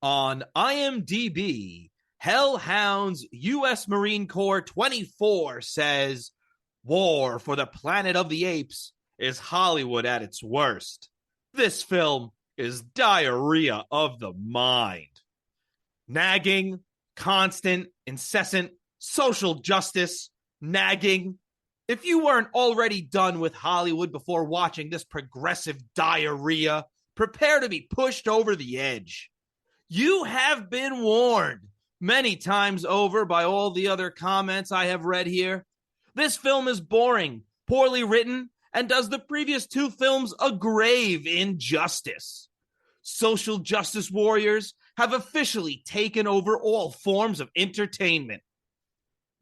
On IMDb, Hellhounds U.S. Marine Corps 24 says, War for the Planet of the Apes is Hollywood at its worst. This film is diarrhea of the mind. Nagging, constant, incessant, social justice, nagging. If you weren't already done with Hollywood before watching this progressive diarrhea, prepare to be pushed over the edge. You have been warned many times over by all the other comments I have read here. This film is boring, poorly written, and does the previous two films a grave injustice. Social justice warriors have officially taken over all forms of entertainment.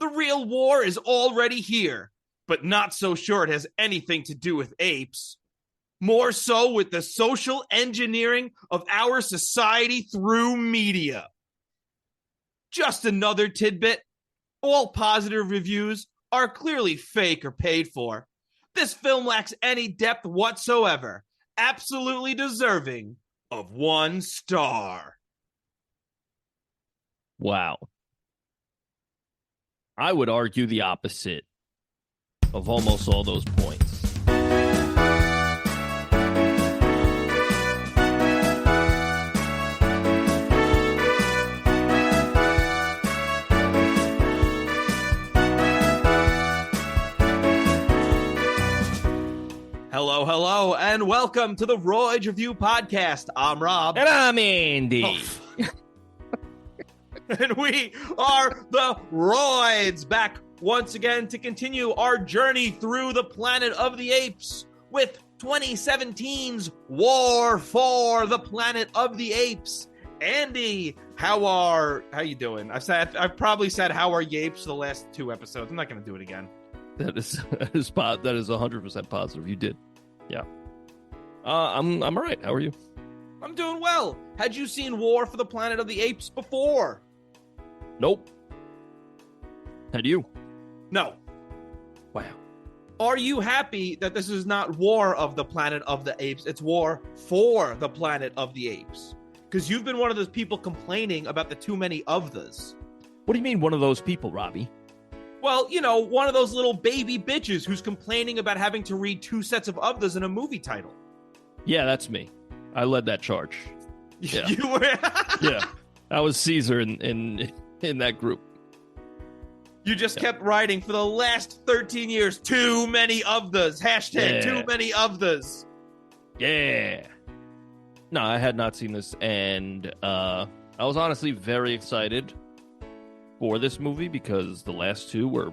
The real war is already here, but not so sure it has anything to do with apes. More so with the social engineering of our society through media. Just another tidbit. All positive reviews are clearly fake or paid for. This film lacks any depth whatsoever, absolutely deserving of 1 star. Wow. I would argue the opposite of almost all those points. Hello, and welcome to the Royds Review Podcast. I'm Rob. And I'm Andy. And we are the Royds, back once again to continue our journey through the Planet of the Apes with 2017's War for the Planet of the Apes. Andy, how you doing? I've probably said how are yapes the last 2 episodes. I'm not going to do it again. That is 100% positive. You did. Yeah. I'm all right. How are you? I'm doing well. Had you seen War for the Planet of the Apes before? Nope. Had you? No. Wow. Are you happy that this is not War of the Planet of the Apes? It's War for the Planet of the Apes. Because you've been one of those people complaining about the too many of those. What do you mean one of those people, Robbie? Well, you know, one of those little baby bitches who's complaining about having to read 2 sets of others in a movie title. Yeah, that's me. I led that charge. Yeah. You were... Yeah. I was Caesar in that group. You just kept writing for the last 13 years, too many of those. Hashtag too many of those. Yeah. No, I had not seen this, and I was honestly very excited for this movie because the last 2 were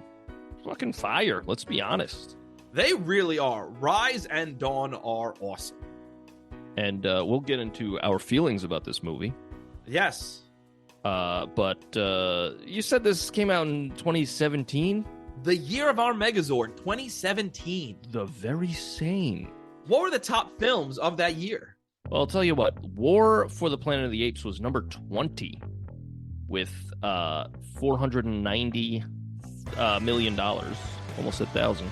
fucking fire. Let's be honest. They really are. Rise and Dawn are awesome. And we'll get into our feelings about this movie. Yes. But you said this came out in 2017? The year of our Megazord, 2017. The very same. What were the top films of that year? Well, I'll tell you what. War for the Planet of the Apes was number 20 with $490 million, almost 1,000.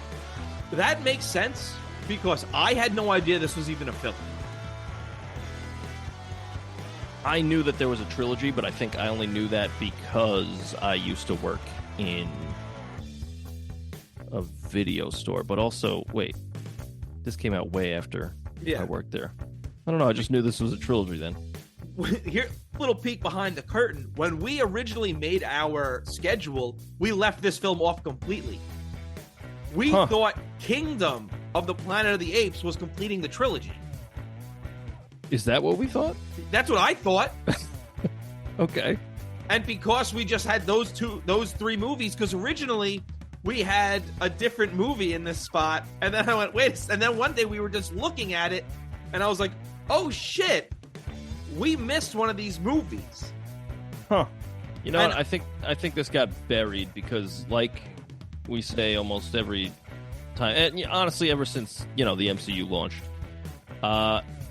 That makes sense because I had no idea this was even a film. I knew that there was a trilogy, but I think I only knew that because I used to work in a video store. But also, wait, this came out way after I worked there. I don't know, I just knew this was a trilogy then. Here, little peek behind the curtain. When we originally made our schedule, we left this film off completely. We thought Kingdom of the Planet of the Apes was completing the trilogy. Is that what we thought? That's what I thought. Okay. And because we just had those 3 movies, because originally we had a different movie in this spot, and then I went, wait, and then one day we were just looking at it, and I was like, oh shit, we missed one of these movies. Huh. You know, I think this got buried because, like we say almost every time, and honestly, ever since, the MCU launched,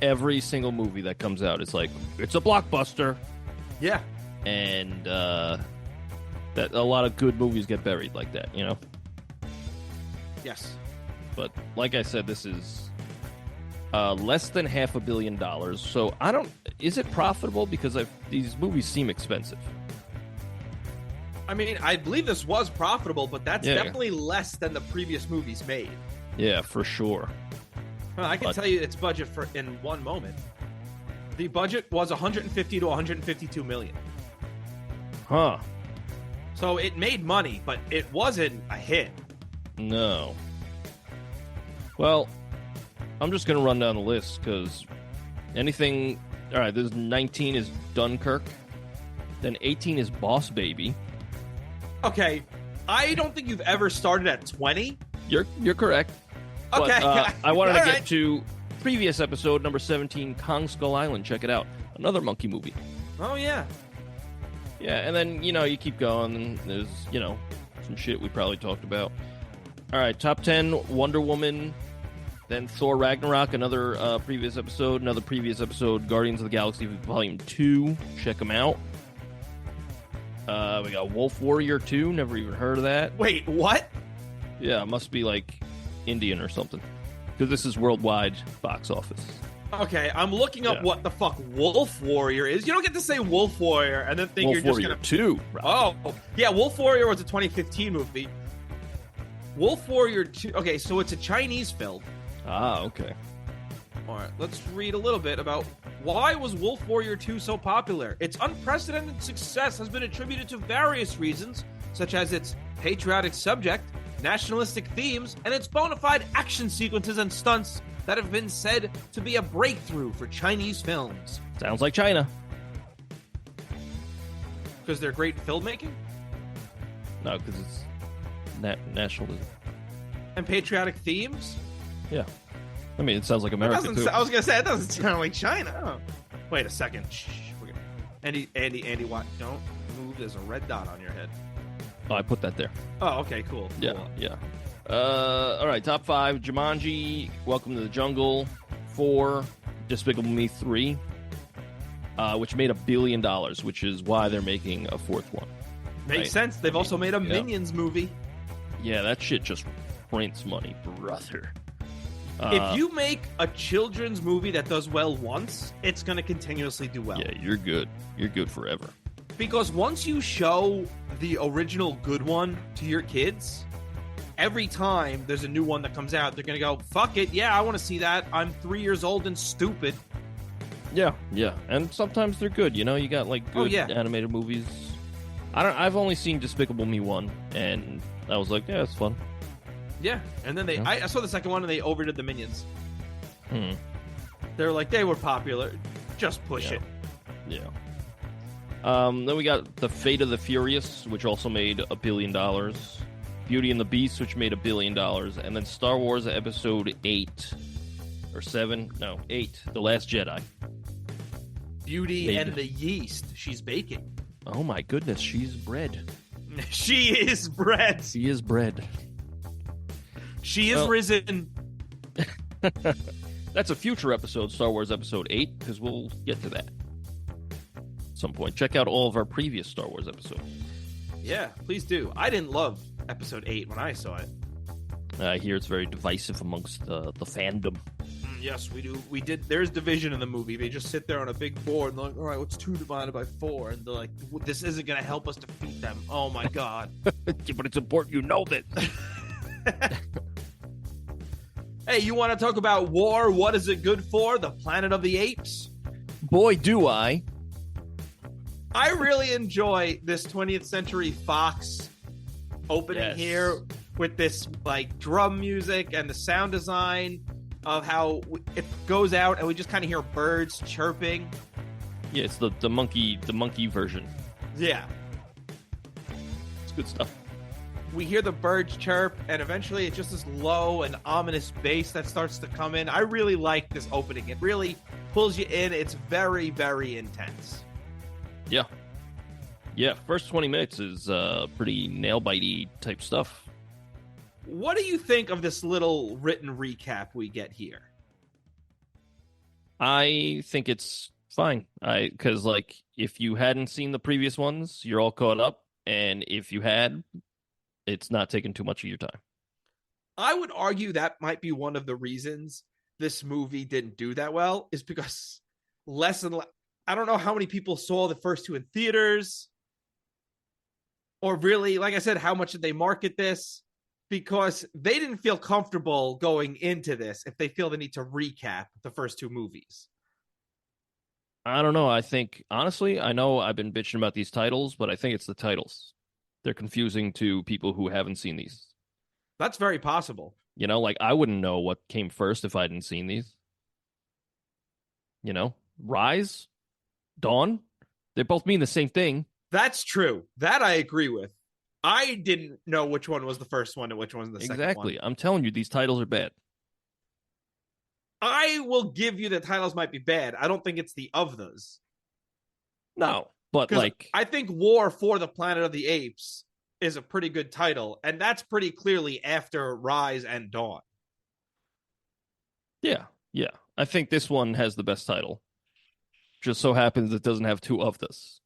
every single movie that comes out is like, it's a blockbuster. Yeah. And that a lot of good movies get buried like that, Yes. But like I said, this is Less than $500 million. So I don't. Is it profitable? Because these movies seem expensive. I mean, I believe this was profitable, but that's definitely less than the previous movies made. Yeah, for sure. Well, I can tell you its budget in one moment. The budget was 150 to 152 million. Huh. So it made money, but it wasn't a hit. No. Well, I'm just going to run down the list because anything... All right, there's 19 is Dunkirk. Then 18 is Boss Baby. Okay, I don't think you've ever started at 20. You're correct. Okay. But, I wanted to get to previous episode, number 17, Kong Skull Island. Check it out. Another monkey movie. Oh, yeah. Yeah, and then, you keep going, and there's, some shit we probably talked about. All right, top 10, Wonder Woman, then Thor Ragnarok, another previous episode, Guardians of the Galaxy Volume 2. Check them out. We got Wolf Warrior 2, never even heard of that. Wait, what? Yeah, it must be like Indian or something. Because this is worldwide box office. Okay, I'm looking up what the fuck Wolf Warrior is. You don't get to say Wolf Warrior and then think Wolf you're just Warrior gonna... 2. Oh, yeah, Wolf Warrior was a 2015 movie. Wolf Warrior 2... Okay, so it's a Chinese film. Ah, okay. All right, let's read a little bit about why was Wolf Warrior 2 so popular. Its unprecedented success has been attributed to various reasons, such as its patriotic subject, nationalistic themes, and its bona fide action sequences and stunts that have been said to be a breakthrough for Chinese films. Sounds like China. Because they're great filmmaking? No, because it's nationalism. And patriotic themes? Yeah. I mean, it sounds like America, too. I was going to say, it doesn't sound like China. Oh. Wait a second. Shh. Andy, what? Don't move. There's a red dot on your head. Oh, I put that there. Oh, okay, cool. Yeah. All right, top 5. Jumanji, Welcome to the Jungle. 4, Despicable Me 3, which made $1 billion, which is why they're making a 4th one. Makes sense. They've also made a Minions movie. Yeah, that shit just prints money, brother. If you make a children's movie that does well once, it's going to continuously do well. Yeah, you're good. You're good forever. Because once you show the original good one to your kids, every time there's a new one that comes out, they're going to go, fuck it, yeah, I want to see that. I'm 3 years old and stupid. Yeah. And sometimes they're good, you got like good animated movies. I've only seen Despicable Me 1, and I was like, yeah, it's fun. Yeah, and then I saw the second one and they overdid the Minions. They're like, they were popular. Just push it. Yeah. Then we got The Fate of the Furious, which also made $1 billion. Beauty and the Beast, which made $1 billion. And then Star Wars Episode 8. Or 7. No, 8. The Last Jedi. Beauty and the Yeast. She's baking. Oh my goodness, she's bread. She is bread. She is bread. She is risen. That's a future episode, Star Wars Episode 8, because we'll get to that at some point. Check out all of our previous Star Wars episodes. Yeah, please do. I didn't love Episode 8 when I saw it. I hear it's very divisive amongst the fandom. Yes, we do. We did. There's division in the movie. They just sit there on a big board and they're like, all right, what's 2 divided by 4? And they're like, this isn't going to help us defeat them. Oh, my God. But it's important you know that. Hey, you want to talk about war? What is it good for? The Planet of the Apes? Boy, do I. I really enjoy this 20th Century Fox opening here with this like drum music and the sound design of how it goes out and we just kind of hear birds chirping. Yeah, it's the monkey version. Yeah. It's good stuff. We hear the birds chirp, and eventually it's just this low and ominous bass that starts to come in. I really like this opening. It really pulls you in. It's very, very intense. Yeah. Yeah, first 20 minutes is pretty nail-bitey type stuff. What do you think of this little written recap we get here? I think it's fine. Because, like, if you hadn't seen the previous ones, you're all caught up. And if you had... it's not taking too much of your time. I would argue that might be one of the reasons this movie didn't do that well is because less and less, I don't know how many people saw the first two in theaters, or really, like I said, how much did they market this? Because they didn't feel comfortable going into this if they feel the need to recap the first two movies. I don't know. I think, honestly, I know I've been bitching about these titles, but I think it's the titles. They're confusing to people who haven't seen these. That's very possible. You know, like I wouldn't know what came first if I hadn't seen these. You know, Rise, Dawn, they both mean the same thing. That's true. That I agree with. I didn't know which one was the first one and which one was the second one. Exactly. I'm telling you, these titles are bad. I will give you the titles might be bad. I don't think it's the of those. No, but like, I think War for the Planet of the Apes is a pretty good title, and that's pretty clearly after Rise and Dawn. yeah. I think this one has the best title. Just so happens it doesn't have two of this.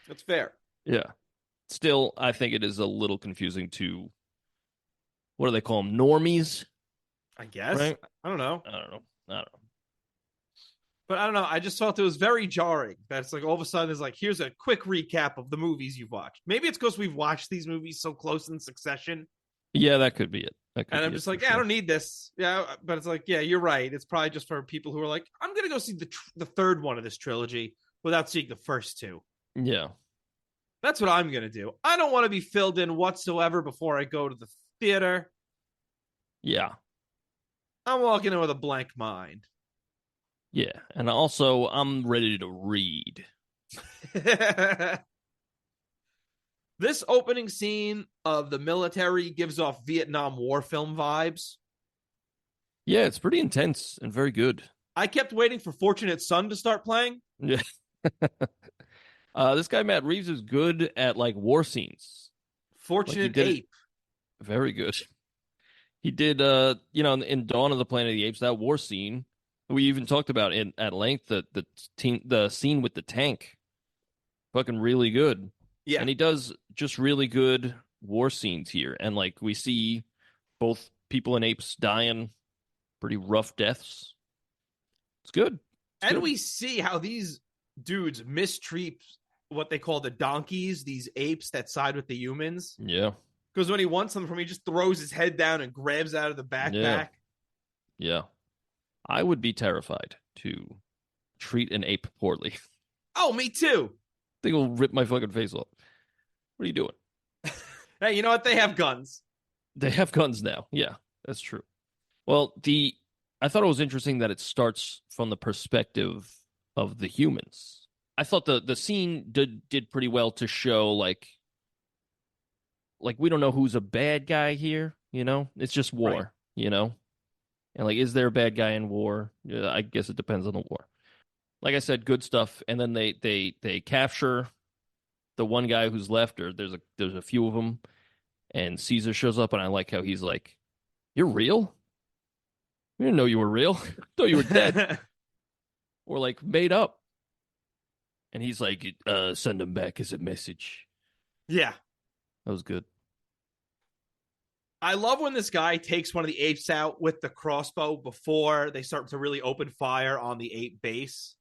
That's fair. Yeah. Still, I think it is a little confusing to, what do they call them? Normies? I guess. Right? I don't know. I don't know. But I don't know. I just felt it was very jarring that it's like all of a sudden it's like, here's a quick recap of the movies you've watched. Maybe it's because we've watched these movies so close in succession. Yeah, that could be it. And I'm just like, yeah, I don't need this. Yeah, but it's like, yeah, you're right. It's probably just for people who are like, I'm going to go see the third one of this trilogy without seeing the first two. Yeah. That's what I'm going to do. I don't want to be filled in whatsoever before I go to the theater. Yeah. I'm walking in with a blank mind. Yeah. And also, I'm ready to read. This opening scene of the military gives off Vietnam War film vibes. Yeah, it's pretty intense and very good. I kept waiting for Fortunate Son to start playing. Yeah. This guy, Matt Reeves, is good at like war scenes. Fortunate Ape. Very good. He did, in Dawn of the Planet of the Apes, that war scene. We even talked about it at length, the scene with the tank. Fucking really good. Yeah. And he does just really good war scenes here. And like we see both people and apes dying pretty rough deaths. It's good. We see how these dudes mistreat what they call the donkeys, these apes that side with the humans. Yeah. Because when he wants them from, he just throws his head down and grabs out of the backpack. Yeah. I would be terrified to treat an ape poorly. Oh, me too. I think it'll rip my fucking face off. What are you doing? Hey, you know what? They have guns. They have guns now. Yeah, that's true. Well, I thought it was interesting that it starts from the perspective of the humans. I thought the scene did pretty well to show like we don't know who's a bad guy here, you know? It's just war, right. You know? And like, is there a bad guy in war? I guess it depends on the war. Like I said, good stuff. And then they capture the one guy who's left, or there's a few of them, and Caesar shows up, and I like how he's like, "You're real? We didn't know you were real. I thought you were dead, or like made up." And he's like, "Send him back as a message." Yeah, that was good. I love when this guy takes one of the apes out with the crossbow before they start to really open fire on the ape base.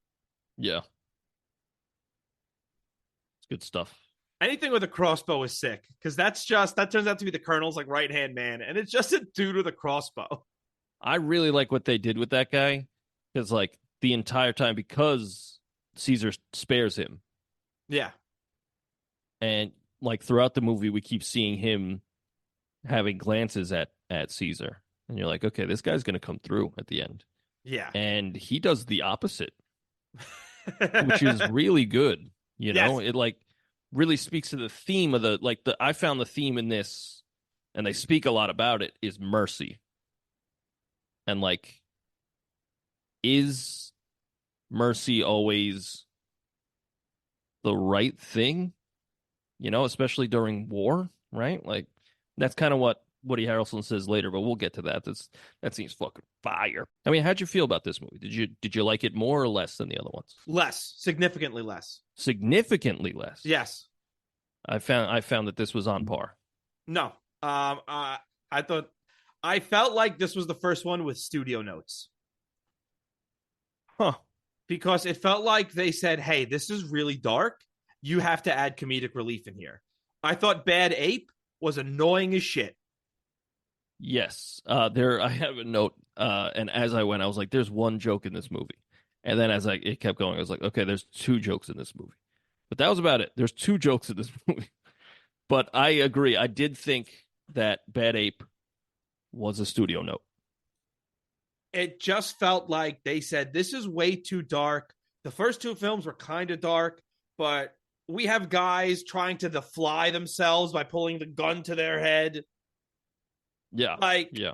Yeah. It's good stuff. Anything with a crossbow is sick, because that turns out to be the Colonel's like right-hand man, and it's just a dude with a crossbow. I really like what they did with that guy, because like the entire time, because Caesar spares him. Yeah. And like throughout the movie, we keep seeing him having glances at Caesar. And you're like, okay, this guy's going to come through at the end. Yeah. And he does the opposite, which is really good. You know, yes. It like really speaks to the theme of I found the theme in this, and they speak a lot about it, is mercy. And like, is mercy always the right thing? You know, especially during war, right? Like, that's kind of what Woody Harrelson says later, but we'll get to that. That seems fucking fire. I mean, how'd you feel about this movie? Did you like it more or less than the other ones? Less, significantly less. Significantly less. Yes. I found that this was on par. No. I thought I felt like this was the first one with studio notes. Huh. Because it felt like they said, hey, this is really dark. You have to add comedic relief in here. I thought Bad Ape was annoying as shit. Yes. There I have a note, and as I went, I was like, there's one joke in this movie. And then as it kept going, I was like, okay, there's two jokes in this movie. But that was about it. There's two jokes in this movie. But I agree. I did think that Bad Ape was a studio note. It just felt like they said, this is way too dark. The first two films were kind of dark, but we have guys trying to fly themselves by pulling the gun to their head. Yeah. Like, yeah.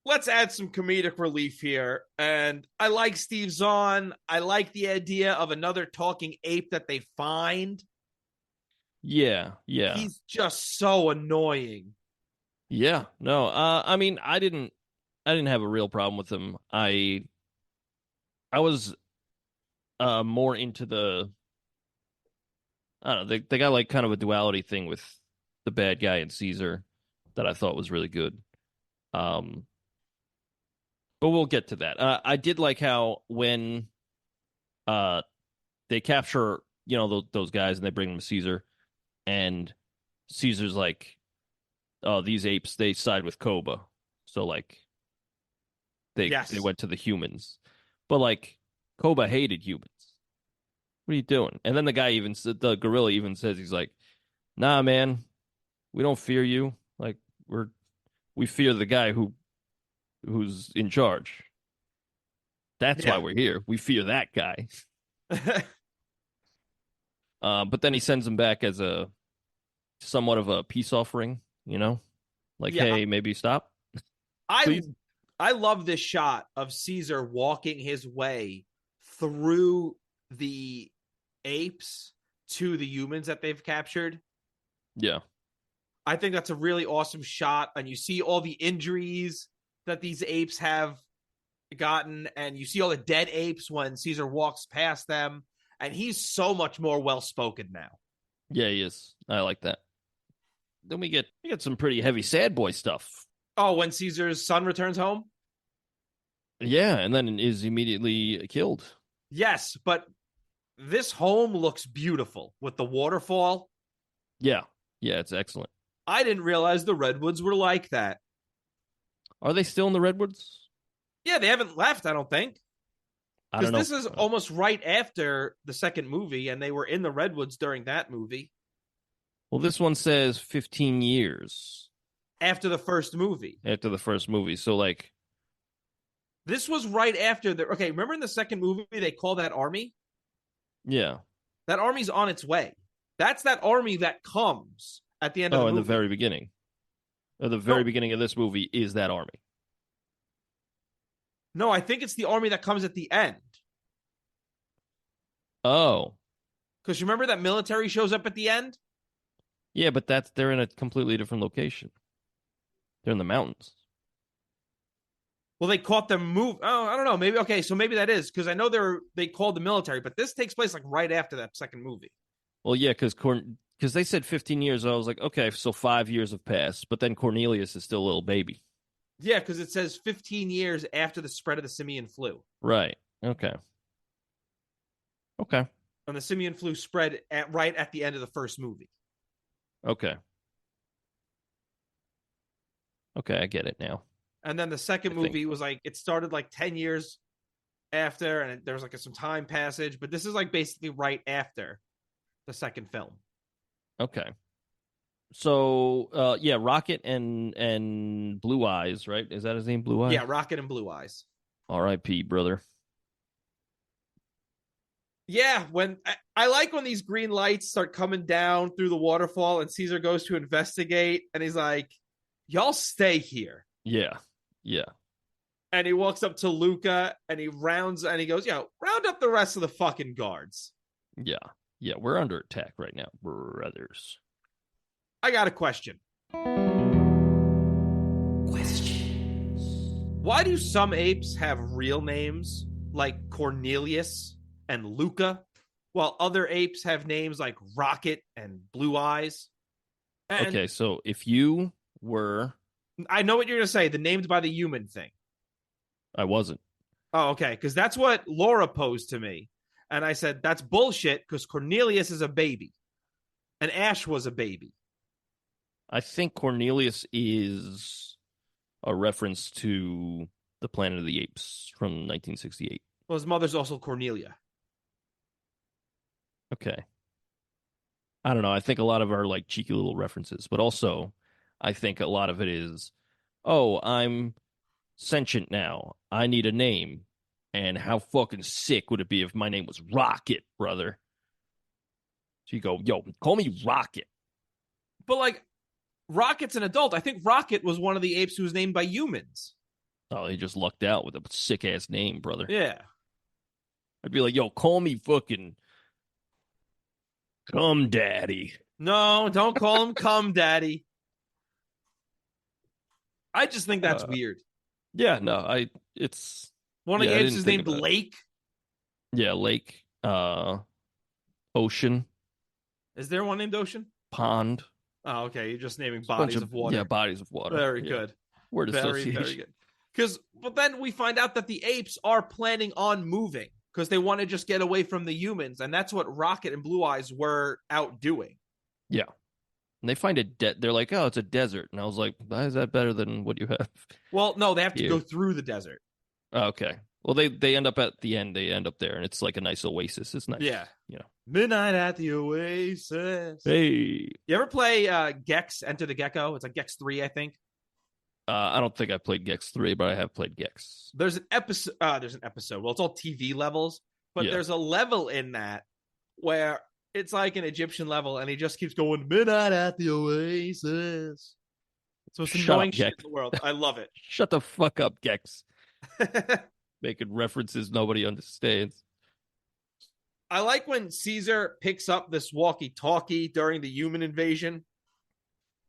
Let's add some comedic relief here. And I like Steve Zahn. I like the idea of another talking ape that they find. Yeah. Yeah. He's just so annoying. Yeah. No. I mean, I didn't have a real problem with him. I was more into the, I don't know, they got like kind of a duality thing with the bad guy and Caesar that I thought was really good. But we'll get to that. I did like how when they capture, those guys and they bring them to Caesar, and Caesar's like, oh, these apes, they side with Koba. So like they went to the humans. But like Koba hated humans. What are you doing? And then the gorilla even says, he's like, nah, man, we don't fear you. Like we fear the guy who's in charge. That's why we're here. We fear that guy. But then he sends him back as a somewhat of a peace offering, like, hey, maybe stop. I love this shot of Caesar walking his way through the apes to the humans that they've captured. Yeah. I think that's a really awesome shot. And you see all the injuries that these apes have gotten, and you see all the dead apes when Caesar walks past them. And he's so much more well-spoken now. Yeah, he is. I like that. Then we get some pretty heavy sad boy stuff. Oh, when Caesar's son returns home? Yeah, and then is immediately killed. Yes, but this home looks beautiful with the waterfall. Yeah. Yeah, it's excellent. I didn't realize the Redwoods were like that. Are they still in the Redwoods? Yeah, they haven't left, I don't think. I don't know. Because this is almost right after the second movie, and they were in the Redwoods during that movie. Well, this one says 15 years. After the first movie. So, like... This was right after the... Okay, remember in the second movie, they call that army? Yeah. That army's on its way. That's that army that comes at the end of the movie. Oh, in the very beginning. Or the very beginning of this movie is that army. No, I think it's the army that comes at the end. Oh. Because you remember that military shows up at the end? Yeah, but they're in a completely different location. They're in the mountains. Well, they caught them move. Oh, I don't know. Maybe okay. So maybe that is because I know they called the military, but this takes place like right after that second movie. Well, yeah, because they said 15 years. I was like, okay, so 5 years have passed, but then Cornelius is still a little baby. Yeah, because it says 15 years after the spread of the simian flu. Right. Okay. And the simian flu spread right at the end of the first movie. Okay, I get it now. And then the second movie was like, it started like 10 years after, and there was like some time passage, but this is like basically right after the second film. Okay. So, Rocket and Blue Eyes, right? Is that his name, Blue Eyes? Yeah, Rocket and Blue Eyes. R.I.P., brother. Yeah, when I like when these green lights start coming down through the waterfall and Caesar goes to investigate and he's like, y'all stay here. Yeah. And he walks up to Luca and he goes, round up the rest of the fucking guards. Yeah, we're under attack right now, brothers. I got a question. Why do some apes have real names like Cornelius and Luca, while other apes have names like Rocket and Blue Eyes? Okay, so if you were I know what you're gonna say. The named by the human thing. I wasn't. Oh, okay. Because that's what Laura posed to me. And I said, that's bullshit because Cornelius is a baby. And Ash was a baby. I think Cornelius is a reference to the Planet of the Apes from 1968. Well, his mother's also Cornelia. Okay. I don't know. I think a lot of our like cheeky little references, but also I think a lot of it is, oh, I'm sentient now. I need a name. And how fucking sick would it be if my name was Rocket, brother? So you go, yo, call me Rocket. But like, Rocket's an adult. I think Rocket was one of the apes who was named by humans. Oh, he just lucked out with a sick ass name, brother. Yeah. I'd be like, yo, call me fucking Cum Daddy. No, don't call him Cum Daddy. I just think that's weird. Yeah, no, it's one of the apes is named Lake. Yeah, Lake. Ocean. Is there one named Ocean? Pond. Oh, okay. You're just naming bodies of water. Yeah, bodies of water. Very good. Word association. Very good. But then we find out that the apes are planning on moving because they want to just get away from the humans, and that's what Rocket and Blue Eyes were out doing. Yeah. And they find they're like, oh, it's a desert. And I was like, why is that better than what you have? Well, no, they have to go through the desert. Okay. Well, they end up at the end. They end up there, and it's like a nice oasis. It's nice. Yeah. You know. Midnight at the Oasis. Hey. You ever play Gex, Enter the Gecko? It's like Gex 3, I think. I don't think I played Gex 3, but I have played Gex. There's an episode. Well, it's all TV levels, but there's a level in that where it's like an Egyptian level, and he just keeps going, Midnight at the Oasis. So it's annoying shit in the world. I love it. Shut the fuck up, Gex. Making references nobody understands. I like when Caesar picks up this walkie-talkie during the human invasion,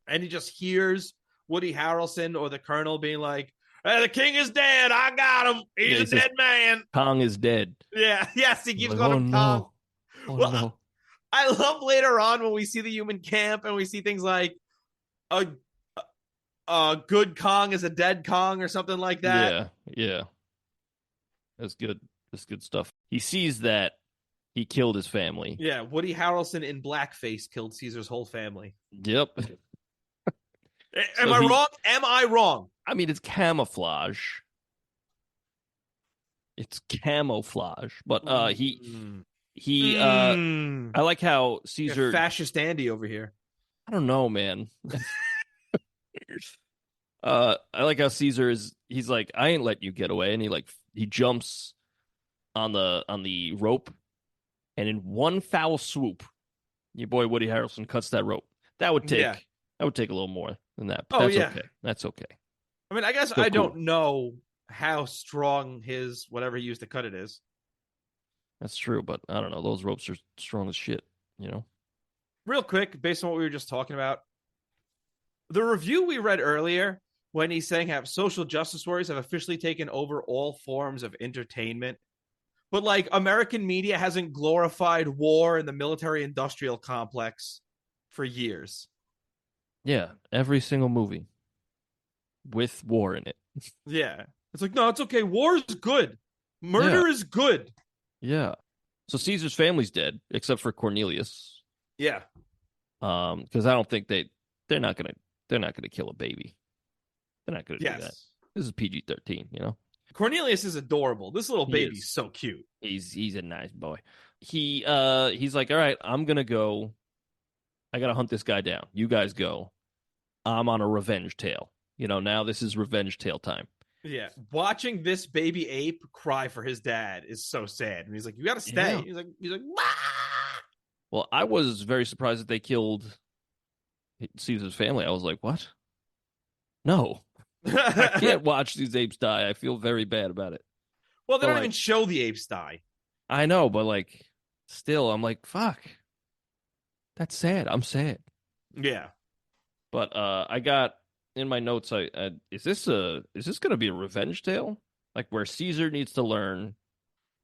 and he just hears Woody Harrelson or the Colonel being like, hey, the king is dead. I got him. He's a dead man. Kong is dead. Yeah. Yes, he keeps calling him Kong. Oh, no. I love later on when we see the human camp and we see things like a good Kong is a dead Kong or something like that. Yeah. That's good. That's good stuff. He sees that he killed his family. Yeah, Woody Harrelson in blackface killed Caesar's whole family. Yep. Am I wrong? I mean, it's camouflage. It's camouflage. But I like how Caesar... Fascist Andy over here. I don't know, man. I like how Caesar he's like, I ain't let you get away, and he jumps on the rope, and in one foul swoop, your boy Woody Harrelson cuts that rope. That would take a little more than that. But okay. That's okay. I mean, I guess I don't know how strong his whatever he used to cut it is. That's true, but I don't know. Those ropes are strong as shit, you know? Real quick, based on what we were just talking about, the review we read earlier, when he's saying how social justice warriors have officially taken over all forms of entertainment, but like American media hasn't glorified war and the military-industrial complex for years. Yeah, every single movie with war in it. Yeah. It's like, no, it's okay. War is good. Murder is good. Yeah. So Caesar's family's dead, except for Cornelius. Yeah. Because I don't think they're not gonna kill a baby. They're not gonna do that. This is PG-13, you know. Cornelius is adorable. This little baby's so cute. He's a nice boy. He's like, all right, I'm gonna go. I gotta hunt this guy down. You guys go. I'm on a revenge tale. You know, now this is revenge tale time. Yeah. Watching this baby ape cry for his dad is so sad. And he's like, you gotta stay. Yeah. He's like, wah! Well, I was very surprised that they killed Caesar's family. I was like, what? No. I can't watch these apes die. I feel very bad about it. Well, they don't even show the apes die. I know, but like, still, I'm like, fuck. That's sad. I'm sad. Yeah. But I got in my notes. Is this going to be a revenge tale? Like where Caesar needs to learn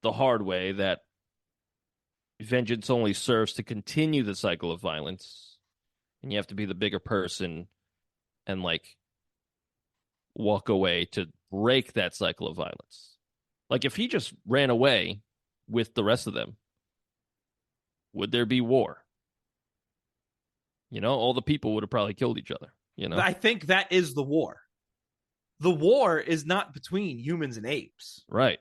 the hard way that vengeance only serves to continue the cycle of violence, and you have to be the bigger person and like walk away to break that cycle of violence. Like if he just ran away with the rest of them, would there be war? All the people would have probably killed each other, I think that is the war. The war is not between humans and apes. Right.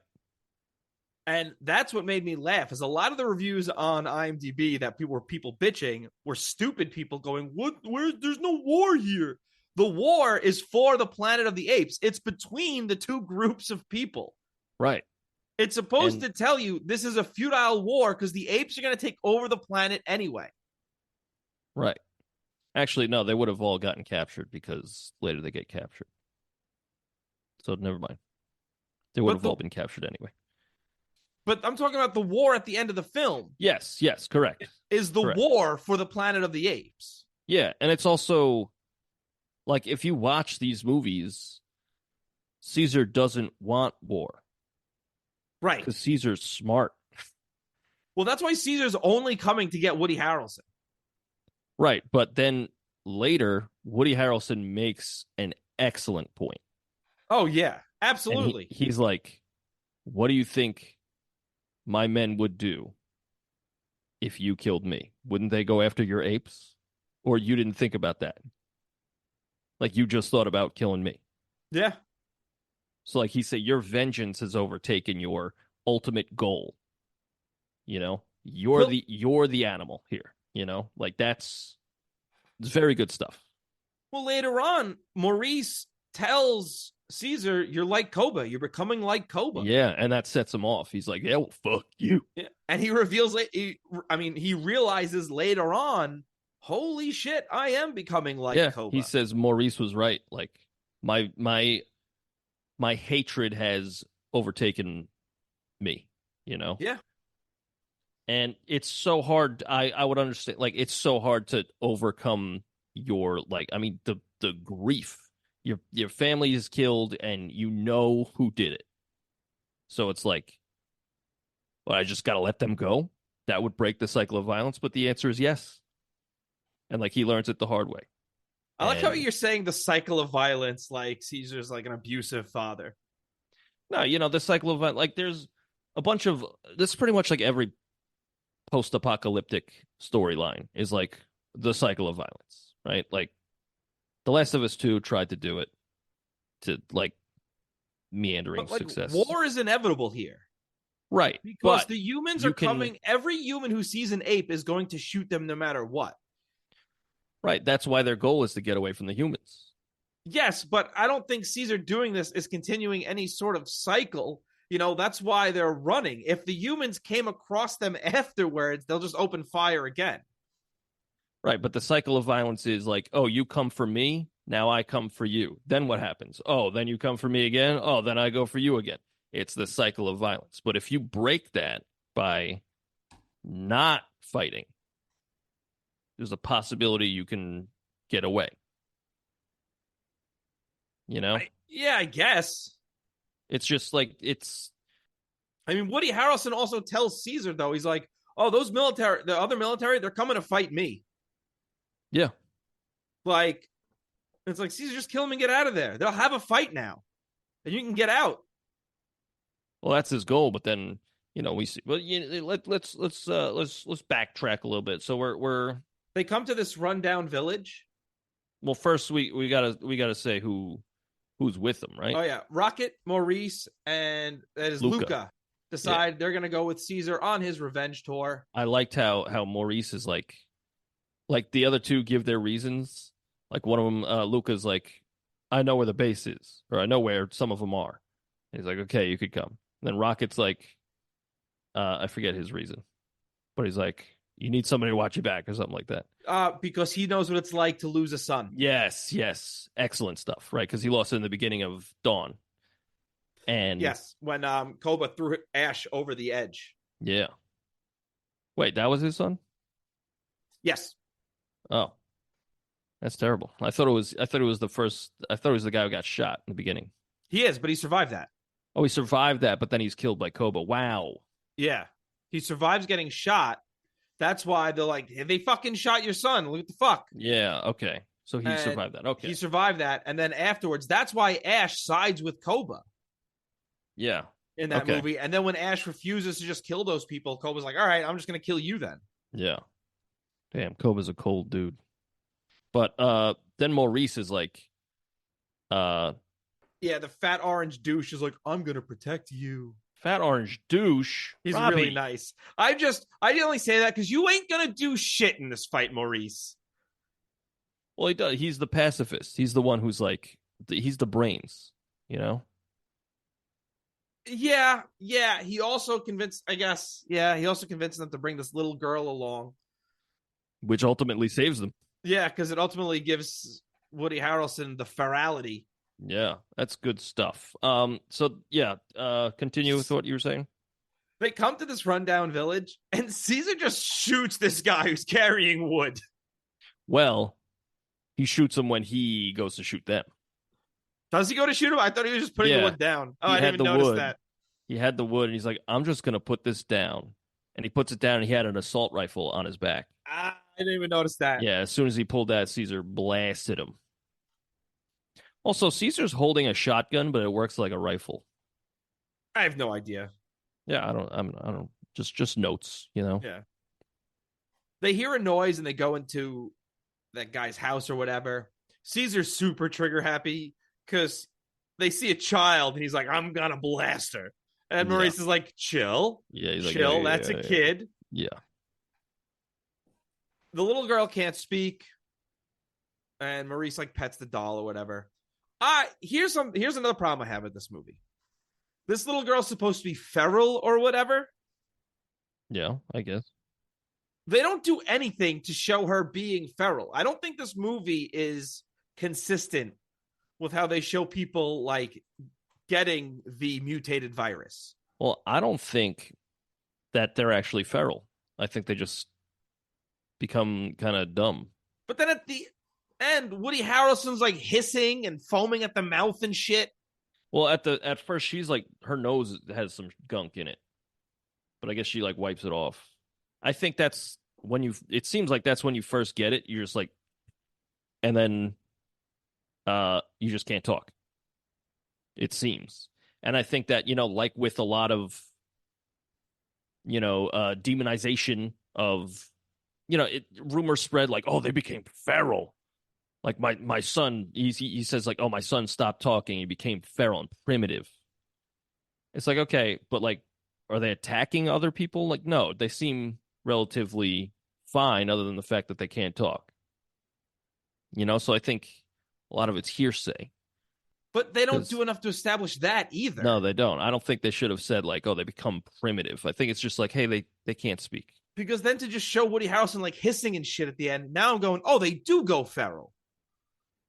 And that's what made me laugh, is a lot of the reviews on IMDb that people bitching were stupid people going, "What? There's no war here." The war is for the planet of the apes. It's between the two groups of people. Right. It's supposed to tell you this is a futile war because the apes are going to take over the planet anyway. Right. Actually, no, they would have all gotten captured because later they get captured. So never mind. They would have all been captured anyway. But I'm talking about the war at the end of the film. Yes, correct. Is the war for the planet of the apes. Yeah, and it's also, like, if you watch these movies, Caesar doesn't want war. Right. Because Caesar's smart. Well, that's why Caesar's only coming to get Woody Harrelson. Right, but then later, Woody Harrelson makes an excellent point. Oh, yeah, absolutely. He's like, what do you think my men would do if you killed me? Wouldn't they go after your apes? Or you didn't think about that? Like, you just thought about killing me. Yeah. So, like he said, your vengeance has overtaken your ultimate goal. You're the animal here. Like it's very good stuff. Well, later on, Maurice tells Caesar, "You're like Koba. You're becoming like Koba." Yeah, and that sets him off. He's like, "Yeah, well, fuck you." Yeah. And he reveals, he realizes later on, holy shit, I am becoming like Koba. He says Maurice was right. Like my hatred has overtaken me. Yeah. And it's so hard. I would understand. Like, it's so hard to overcome your, the grief. Your family is killed and you know who did it. So it's like, well, I just got to let them go? That would break the cycle of violence. But the answer is yes. And like, he learns it the hard way. I like how you're saying the cycle of violence, like Caesar's like an abusive father. No, the cycle of violence, like there's a bunch of, this is pretty much like every post-apocalyptic storyline is like the cycle of violence, right? Like The Last of Us 2 tried to do it to like meandering success. War is inevitable here. Right. Because the humans are coming, every human who sees an ape is going to shoot them no matter what. Right. That's why their goal is to get away from the humans. Yes, but I don't think Caesar doing this is continuing any sort of cycle. That's why they're running. If the humans came across them afterwards, they'll just open fire again. Right, but the cycle of violence is like, oh, you come for me, now I come for you. Then what happens? Oh, then you come for me again? Oh, then I go for you again. It's the cycle of violence. But if you break that by not fighting, there's a possibility you can get away. I guess. It's just like, Woody Harrelson also tells Caesar, though, he's like, oh, the other military, they're coming to fight me. Yeah. Like, it's like, Caesar, just kill him and get out of there. They'll have a fight now. And you can get out. Well, that's his goal, but then, we see, well, let's backtrack a little bit. So they come to this rundown village. Well, first we gotta say who's with them, right? Oh yeah, Rocket, Maurice, and that is Luca. Decide they're gonna go with Caesar on his revenge tour. I liked how Maurice is like the other two give their reasons. Like one of them, Luca's like, I know where the base is, or I know where some of them are. And he's like, okay, you could come. And then Rocket's like, I forget his reason, but he's like, you need somebody to watch your back or something like that. Because he knows what it's like to lose a son. Yes. Excellent stuff, right? Because he lost it in the beginning of Dawn. And yes, when Koba threw Ash over the edge. Yeah. Wait, that was his son? Yes. Oh. That's terrible. I thought it was the guy who got shot in the beginning. He is, but he survived that. Oh, he survived that, but then he's killed by Koba. Wow. Yeah. He survives getting shot. That's why they're like, hey, they fucking shot your son. What the fuck? Yeah, okay. So he And survived that. Okay. he survived that, and then afterwards, that's why Ash sides with Koba Yeah. in that movie. And then when Ash refuses to just kill those people, Koba's like, all right, I'm just going to kill you then. Yeah. Damn, Koba's a cold dude. But then Maurice is like, yeah, the fat orange douche is like, I'm going to protect you. fat orange douche. He's Robbie. really nice. I only say that because you ain't going to do shit in this fight, Maurice. Well, he does. He's the pacifist. He's the one who's like, he's the brains, you know? Yeah. He also convinced, he also convinced them to bring this little girl along. Which ultimately saves them. Yeah, because it ultimately gives Woody Harrelson the ferality. Yeah, that's good stuff. Continue with what you were saying. They come to this rundown village, and Caesar just shoots this guy who's carrying wood. Well, he shoots him when he goes to shoot them. Does he go to shoot him? I thought he was just putting the wood down. Oh, I didn't even notice that. He had the wood, and he's like, I'm just going to put this down. And he puts it down, and he had an assault rifle on his back. I didn't even notice that. Yeah, as soon as he pulled that, Caesar blasted him. Also, Caesar's holding a shotgun, but it works like a rifle. I have no idea. Yeah, I don't. Just notes, you know. Yeah. They hear a noise and they go into that guy's house or whatever. Caesar's super trigger happy because they see a child and he's like, I'm gonna blast her. And Maurice is like, chill. Yeah, he's like, chill. That's a kid. Yeah. The little girl can't speak, and Maurice like pets the doll or whatever. Here's another problem I have with this movie. This little girl's supposed to be feral or whatever. Yeah, I guess. They don't do anything to show her being feral. I don't think this movie is consistent with how they show people like getting the mutated virus. Well, I don't think that they're actually feral. I think they just become kind of dumb. But then at the end, Woody Harrelson's like hissing and foaming at the mouth and shit. Well, at first she's like, her nose has some gunk in it, but I guess she like wipes it off. I think that's when it seems like that's when you first get it. You're just like, and then you just can't talk. It seems. And I think that, like with a lot of, demonization of, rumors spread like, oh, they became feral. Like my son, he says like, oh, my son stopped talking. He became feral and primitive. It's like, okay, but like, are they attacking other people? Like, no, they seem relatively fine other than the fact that they can't talk. So I think a lot of it's hearsay. But they don't do enough to establish that either. No, they don't. I don't think they should have said like, oh, they become primitive. I think it's just like, hey, they can't speak. Because then to just show Woody Harrelson like hissing and shit at the end, now I'm going, oh, they do go feral.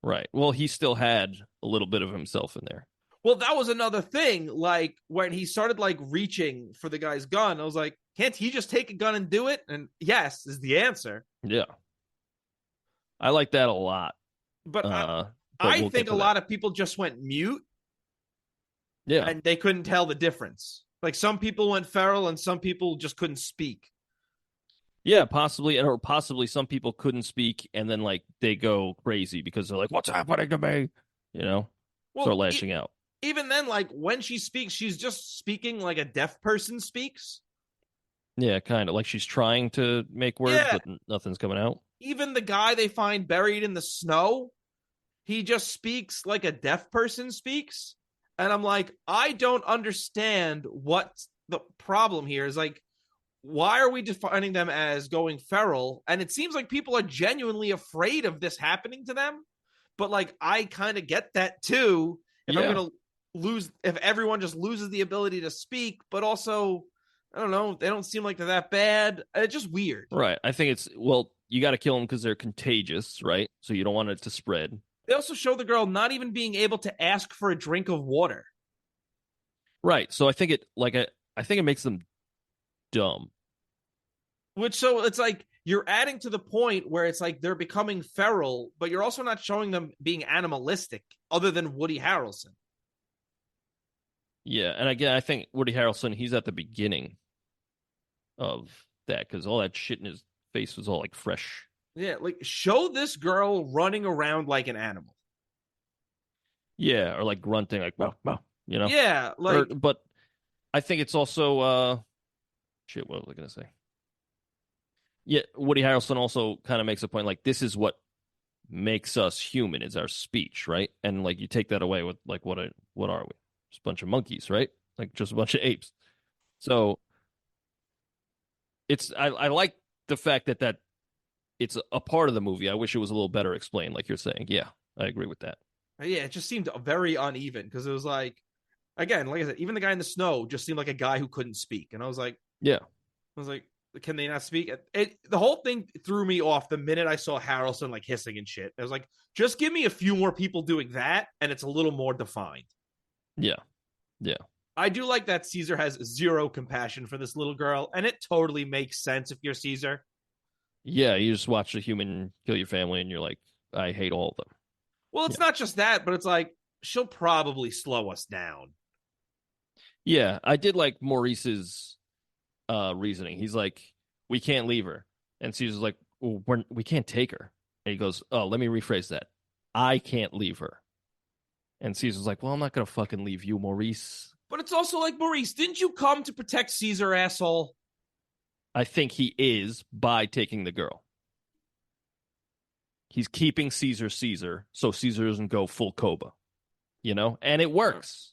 Right. Well, he still had a little bit of himself in there. Well, that was another thing. Like when he started like reaching for the guy's gun, I was like, can't he just take a gun and do it? And yes, is the answer. Yeah. I like that a lot. But I think a lot of people just went mute. Yeah. And they couldn't tell the difference. Like some people went feral and some people just couldn't speak. Yeah, possibly. Or possibly some people couldn't speak and then like they go crazy because they're like, what's happening to me? Start lashing out. Even then, like when she speaks, she's just speaking like a deaf person speaks. Yeah, kind of like she's trying to make words, but nothing's coming out. Even the guy they find buried in the snow, he just speaks like a deaf person speaks. And I'm like, I don't understand what the problem here is. Like, why are we defining them as going feral? And it seems like people are genuinely afraid of this happening to them. But like, I kind of get that too. If I'm going to lose, if everyone just loses the ability to speak, but also, I don't know, they don't seem like they're that bad. It's just weird. Right. I think you got to kill them because they're contagious, right? So you don't want it to spread. They also show the girl not even being able to ask for a drink of water. Right. So I think it makes them dumb. So it's like you're adding to the point where it's like they're becoming feral, but you're also not showing them being animalistic other than Woody Harrelson. Yeah. And again, I think Woody Harrelson, he's at the beginning of that because all that shit in his face was all like fresh. Yeah, like show this girl running around like an animal. Yeah, or like grunting, like wow, wow, you know. Yeah, like But I think it's also shit. What was I gonna say? Yeah, Woody Harrelson also kind of makes a point like this is what makes us human is our speech, right? And like you take that away with like what are we? Just a bunch of monkeys, right? Like just a bunch of apes. So I like the fact that it's a part of the movie. I wish it was a little better explained, like you're saying. Yeah, I agree with that. yeah, it just seemed very uneven because it was like again, like I said, even the guy in the snow just seemed like a guy who couldn't speak, and Yeah, I was like, can they not speak? The whole thing threw me off the minute I saw Harrelson like hissing and shit. I was like, just give me a few more people doing that, and it's a little more defined. yeah, yeah, I do like that Caesar has zero compassion for this little girl, and it totally makes sense if you're Caesar. yeah. You just watch a human kill your family, and you're like, I hate all of them. Well, it's Yeah, not just that, but it's like she'll probably slow us down. yeah. I did like Maurice's reasoning. He's like, we can't leave her, and Caesar's like, well, we can't take her. And he goes, oh, let me rephrase that. I can't leave her. And Caesar's like, well, I'm not gonna fucking leave you, Maurice. But it's also like, Maurice, didn't you come to protect Caesar, asshole? I think he is by taking the girl. He's keeping Caesar, so Caesar doesn't go full Koba, you know? And it works.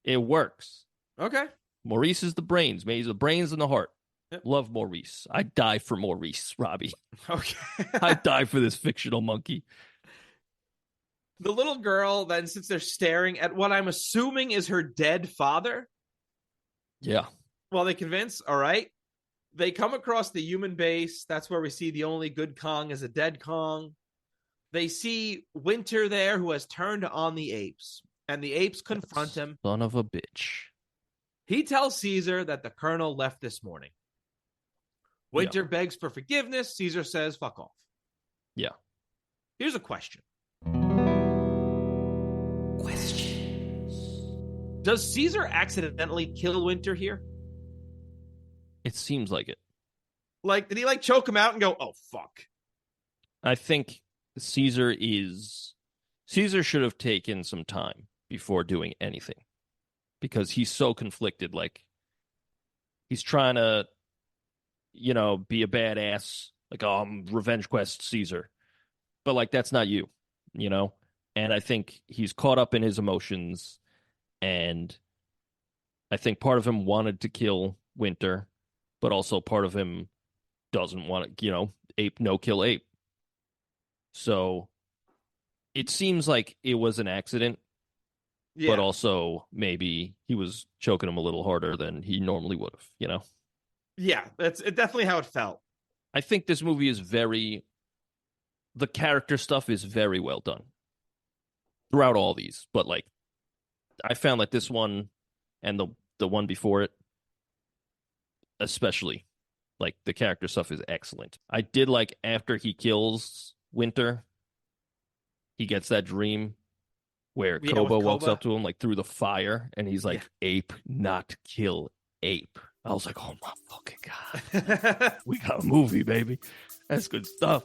It works. Okay. Maurice is the brains, man. He's the brains and the heart. Yep. Love Maurice. I die for Maurice, Robbie. Okay. I die for this fictional monkey. The little girl then sits there staring at what I'm assuming is her dead father. Yeah. Well, they convince, all right. They come across the human base. That's where we see the only good Kong is a dead Kong. They see Winter there who has turned on the apes, and the apes confront him. Son of a bitch. He tells Caesar that the colonel left this morning. Winter begs for forgiveness. Caesar says, fuck off. Yeah. Here's a question. Does Caesar accidentally kill Winter here? It seems like it. Like, did he like choke him out and go, oh, fuck? I think Caesar should have taken some time before doing anything because he's so conflicted. Like, he's trying to, be a badass. Like, oh, I'm revenge quest Caesar. But, like, that's not you, And I think he's caught up in his emotions. And I think part of him wanted to kill Winter, but also part of him doesn't want to, ape, no kill ape. So it seems like it was an accident, but also maybe he was choking him a little harder than he normally would have, Yeah, that's definitely how it felt. I think this movie is the character stuff is very well done throughout all these, but like I found that this one and the one before it, especially, like the character stuff is excellent. I did like after he kills Winter, he gets that dream where Koba walks up to him like through the fire, and he's like, "Ape, not kill ape." I was like, "Oh my fucking god, we got a movie, baby! That's good stuff."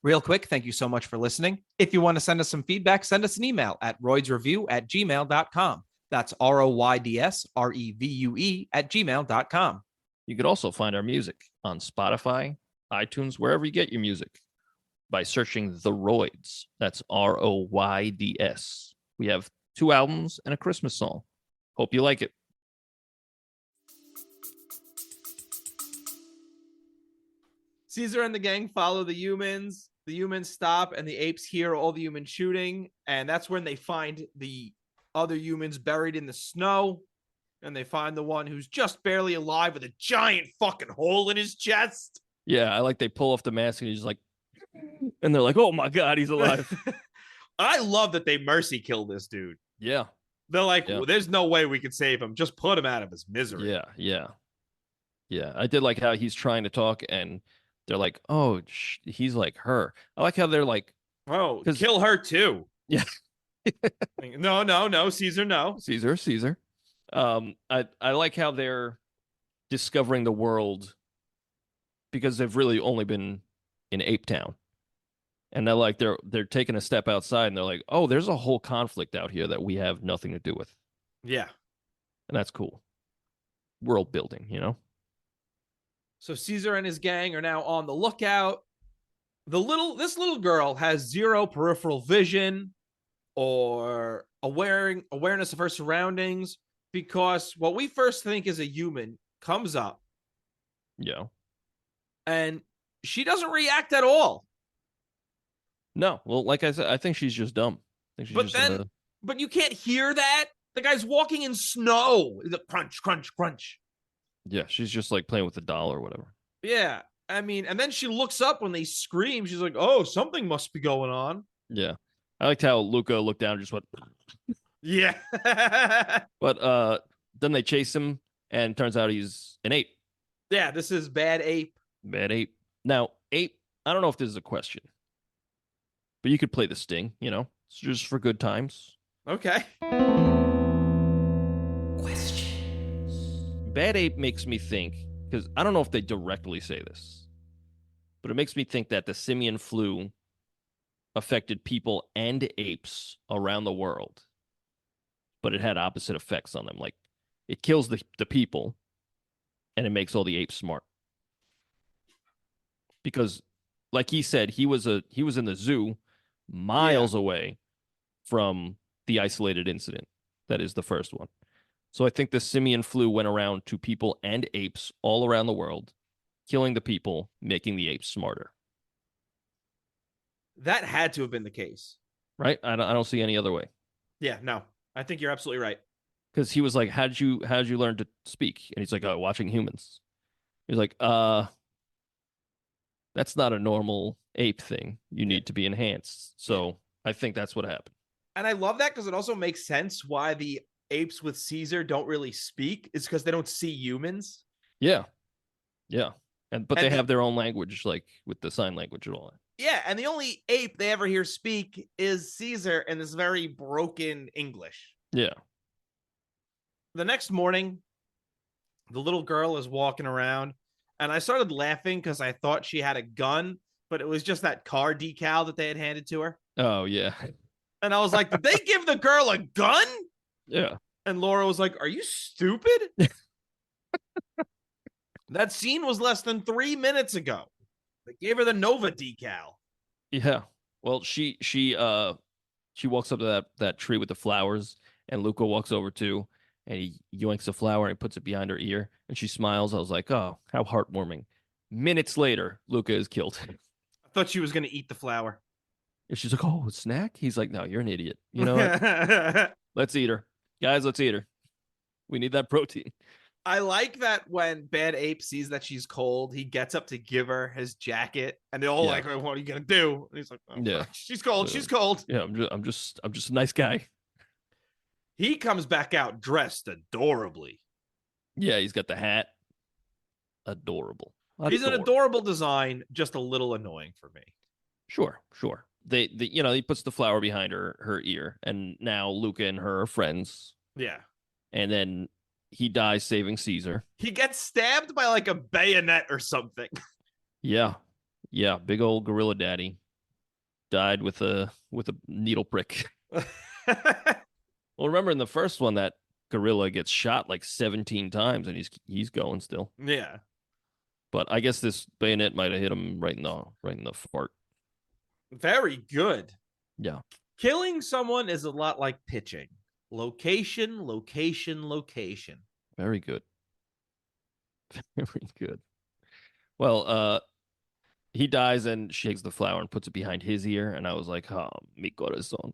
Real quick, thank you so much for listening. If you want to send us some feedback, send us an email at roydsreview@gmail.com. That's ROYDSREVUE@gmail.com. You could also find our music on Spotify, iTunes, wherever you get your music by searching The Royds. That's ROYDS. We have 2 albums and a Christmas song. Hope you like it. Caesar and the gang follow the humans. The humans stop, and the apes hear all the humans shooting. And that's when they find the other humans buried in the snow. And they find the one who's just barely alive with a giant fucking hole in his chest. Yeah, I like they pull off the mask and he's like, and they're like, oh my God, he's alive. I love that they mercy kill this dude. Yeah. They're like, well, there's no way we could save him. Just put him out of his misery. Yeah. I did like how he's trying to talk and they're like, oh, he's like her. I like how they're like, oh, kill her too. Yeah. No, Caesar, no. Caesar. I like how they're discovering the world because they've really only been in Ape Town. And they're taking a step outside and they're like, oh, there's a whole conflict out here that we have nothing to do with. Yeah. And that's cool. World building, So Caesar and his gang are now on the lookout. This little girl has zero peripheral vision or awareness of her surroundings because what we first think is a human comes up. Yeah. And she doesn't react at all. No, well, like I said, I think she's just dumb. I think she's but you can't hear that. The guy's walking in snow. The crunch, crunch, crunch. Yeah, she's just like playing with the doll or whatever. Yeah, I mean, and then she looks up when they scream. She's like, "Oh, something must be going on." Yeah, I liked how Luca looked down and just went. Yeah, but then they chase him, and turns out he's an ape. Yeah, this is Bad Ape. Bad Ape. Now, Ape. I don't know if this is a question, but you could play the sting. It's just for good times. Okay. Bad Ape makes me think, because I don't know if they directly say this, but it makes me think that the simian flu affected people and apes around the world, but it had opposite effects on them. Like, it kills the people, and it makes all the apes smart. Because, like he said, he was in the zoo miles away from the isolated incident. That is the first one. So I think the simian flu went around to people and apes all around the world, killing the people, making the apes smarter. That had to have been the case. Right? I don't see any other way. Yeah, no. I think you're absolutely right. Because he was like, how'd you learn to speak? And he's like, oh, watching humans. He's like, that's not a normal ape thing. You need to be enhanced. So I think that's what happened. And I love that because it also makes sense why the apes with Caesar don't really speak. It's because they don't see humans. Yeah. But they have their own language, like with the sign language and all that. Yeah, and the only ape they ever hear speak is Caesar in this very broken English. Yeah. The next morning, the little girl is walking around, and I started laughing because I thought she had a gun, but it was just that car decal that they had handed to her. Oh, yeah. And I was like, did they give the girl a gun? Yeah. And Laura was like, are you stupid? That scene was less than 3 minutes ago. They gave her the Nova decal. Yeah. Well, she walks up to that tree with the flowers, and Luca walks over too, and he yoinks the flower and puts it behind her ear, and she smiles. I was like, oh, how heartwarming. Minutes later, Luca is killed. I thought she was going to eat the flower. And she's like, oh, a snack? He's like, no, you're an idiot. You know what? Let's eat her. Guys, let's eat her. We need that protein. I like that when Bad Ape sees that she's cold, he gets up to give her his jacket, and they're all like, "What are you gonna do?" And he's like, "Oh, she's cold. She's cold." Yeah, I'm just a nice guy. He comes back out dressed adorably. Yeah, he's got the hat. Adorable. He's an adorable design, just a little annoying for me. Sure. He puts the flower behind her ear, and now Luca and her are friends. Yeah, and then he dies saving Caesar. He gets stabbed by like a bayonet or something. Yeah. Big old gorilla daddy died with a needle prick. Well, remember in the first one that gorilla gets shot like 17 times and he's going still. Yeah. But I guess this bayonet might have hit him right in the fart. Very good. Yeah. Killing someone is a lot like pitching. Location. Very good. Very good. Well, he dies and she takes the flower and puts it behind his ear, and I was like, oh, mi corazón.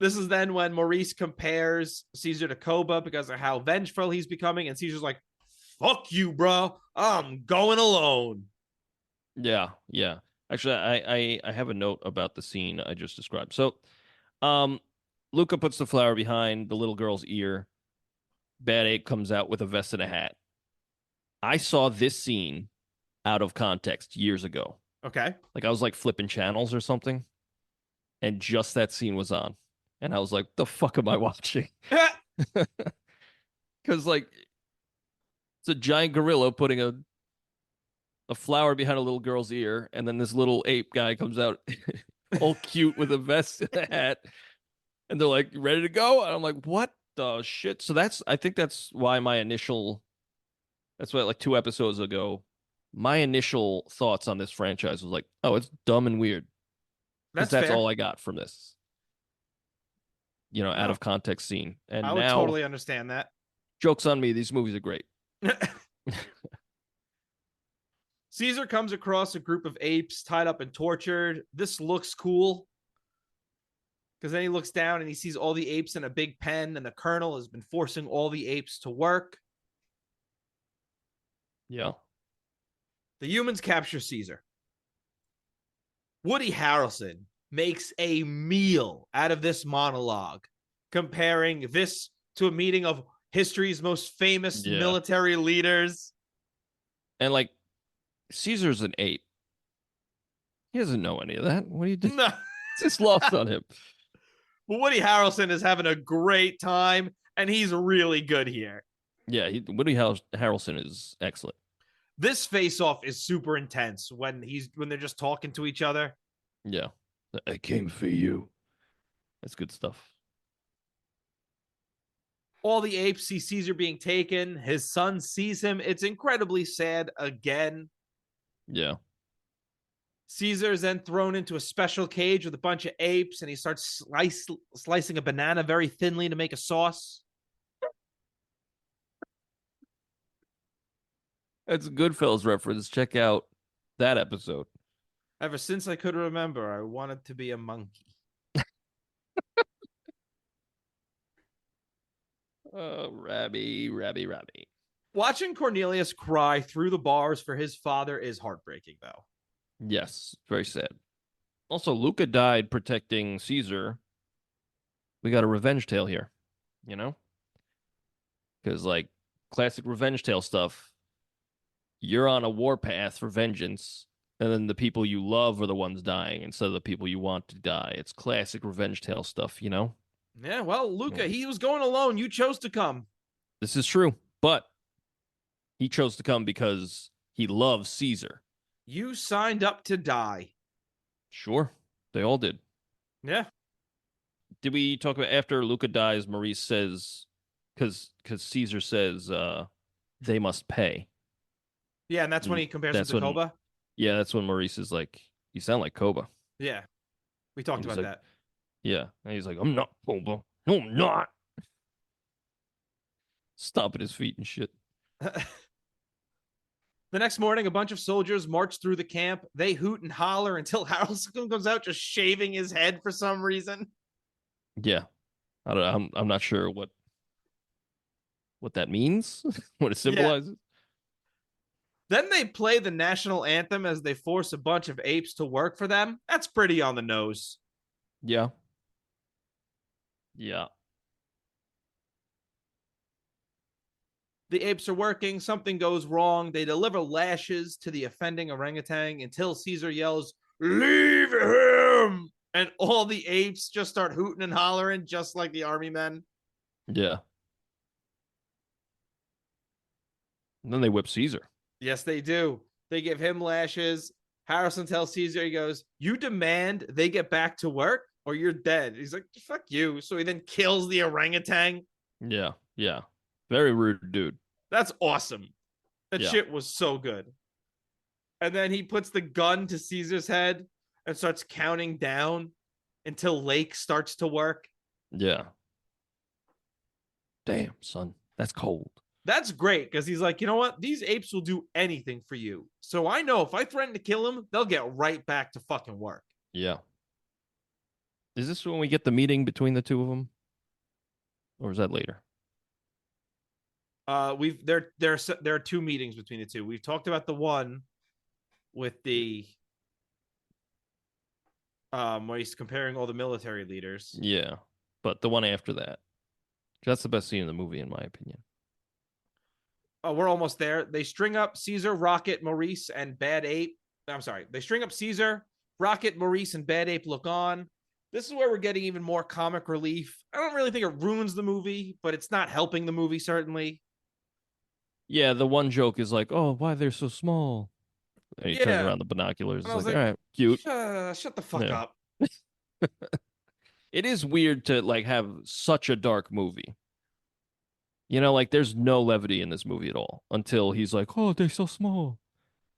This is then when Maurice compares Caesar to Koba because of how vengeful he's becoming, and Caesar's like, fuck you, bro. I'm going alone. Yeah. Actually, I have a note about the scene I just described. So, Luca puts the flower behind the little girl's ear. Bad Ape comes out with a vest and a hat. I saw this scene out of context years ago. Okay. Like I was like flipping channels or something, and just that scene was on. And I was like, the fuck am I watching? Because because like it's a giant gorilla putting a flower behind a little girl's ear, and then this little ape guy comes out all cute with a vest and a hat, and they're like, ready to go? And I'm like, what the shit? So I think that's why that's why like 2 episodes ago, my initial thoughts on this franchise was like, oh, it's dumb and weird. Because that's fair. all I got from this. Out of context scene. And I would now, totally understand that. Joke's on me. These movies are great. Caesar comes across a group of apes tied up and tortured. This looks cool. Because then he looks down and he sees all the apes in a big pen, and the colonel has been forcing all the apes to work. Yeah. The humans capture Caesar. Woody Harrelson makes a meal out of this monologue, comparing this to a meeting of history's most famous military leaders. And like, Caesar's an ape. He doesn't know any of that. What do you do? No. It's just lost on him. But Woody Harrelson is having a great time, and he's really good here. Yeah, Woody Harrelson is excellent. This face-off is super intense when they're just talking to each other. Yeah. I came for you. That's good stuff. All the apes see Caesar being taken. His son sees him. It's incredibly sad again. Yeah. Caesar is then thrown into a special cage with a bunch of apes, and he starts slicing a banana very thinly to make a sauce. That's a Goodfellas reference. Check out that episode. Ever since I could remember, I wanted to be a monkey. Rabby. Watching Cornelius cry through the bars for his father is heartbreaking, though. Yes, very sad. Also, Luca died protecting Caesar. We got a revenge tale here, Because, like, classic revenge tale stuff, you're on a warpath for vengeance, and then the people you love are the ones dying instead of the people you want to die. It's classic revenge tale stuff, Yeah, well, Luca, he was going alone. You chose to come. This is true, but he chose to come because he loves Caesar. You signed up to die. Sure, they all did. Yeah. Did we talk about after Luca dies, Maurice says, because Caesar says they must pay. Yeah, and that's when he compares it to Koba. Yeah, that's when Maurice is like, you sound like Koba. Yeah. We talked about that. Yeah. And he's like, I'm not Koba. No, I'm not. Stomping his feet and shit. The next morning, a bunch of soldiers march through the camp. They hoot and holler until Harrelson comes out just shaving his head for some reason. Yeah. I don't know. I'm not sure what that means, what it symbolizes. Yeah. Then they play the national anthem as they force a bunch of apes to work for them. That's pretty on the nose. Yeah. Yeah. The apes are working. Something goes wrong. They deliver lashes to the offending orangutan until Caesar yells, "Leave him!" And all the apes just start hooting and hollering, just like the army men. Yeah. And then they whip Caesar. Yes, they do. They give him lashes. Harrelson tells Caesar, he goes, "You demand they get back to work or you're dead." He's like, "Fuck you." So he then kills the orangutan. Yeah. Yeah. Very rude dude. That's awesome. That shit was so good. And then he puts the gun to Caesar's head and starts counting down until Lake starts to work. Yeah. Damn, son. That's cold. That's great because he's like, you know what? These apes will do anything for you. So I know if I threaten to kill them, they'll get right back to fucking work. Yeah. Is this when we get the meeting between the two of them? Or is that later? There are two meetings between the two. We've talked about the one with the where he's comparing all the military leaders. Yeah, but the one after that, that's the best scene in the movie, in my opinion. Oh, we're almost there. They string up Caesar, Rocket, Maurice, and Bad Ape. I'm sorry. They string up Caesar, Rocket, Maurice, and Bad Ape look on. This is where we're getting even more comic relief. I don't really think it ruins the movie, but it's not helping the movie, certainly. Yeah, the one joke is like, "Oh, why they're so small?" And he turns Yeah. around the binoculars. And It's I was like, "All like, right, cute." shut the fuck Yeah. up. It is weird to like have such a dark movie. Like there's no levity in this movie at all until he's like, "Oh, they're so small."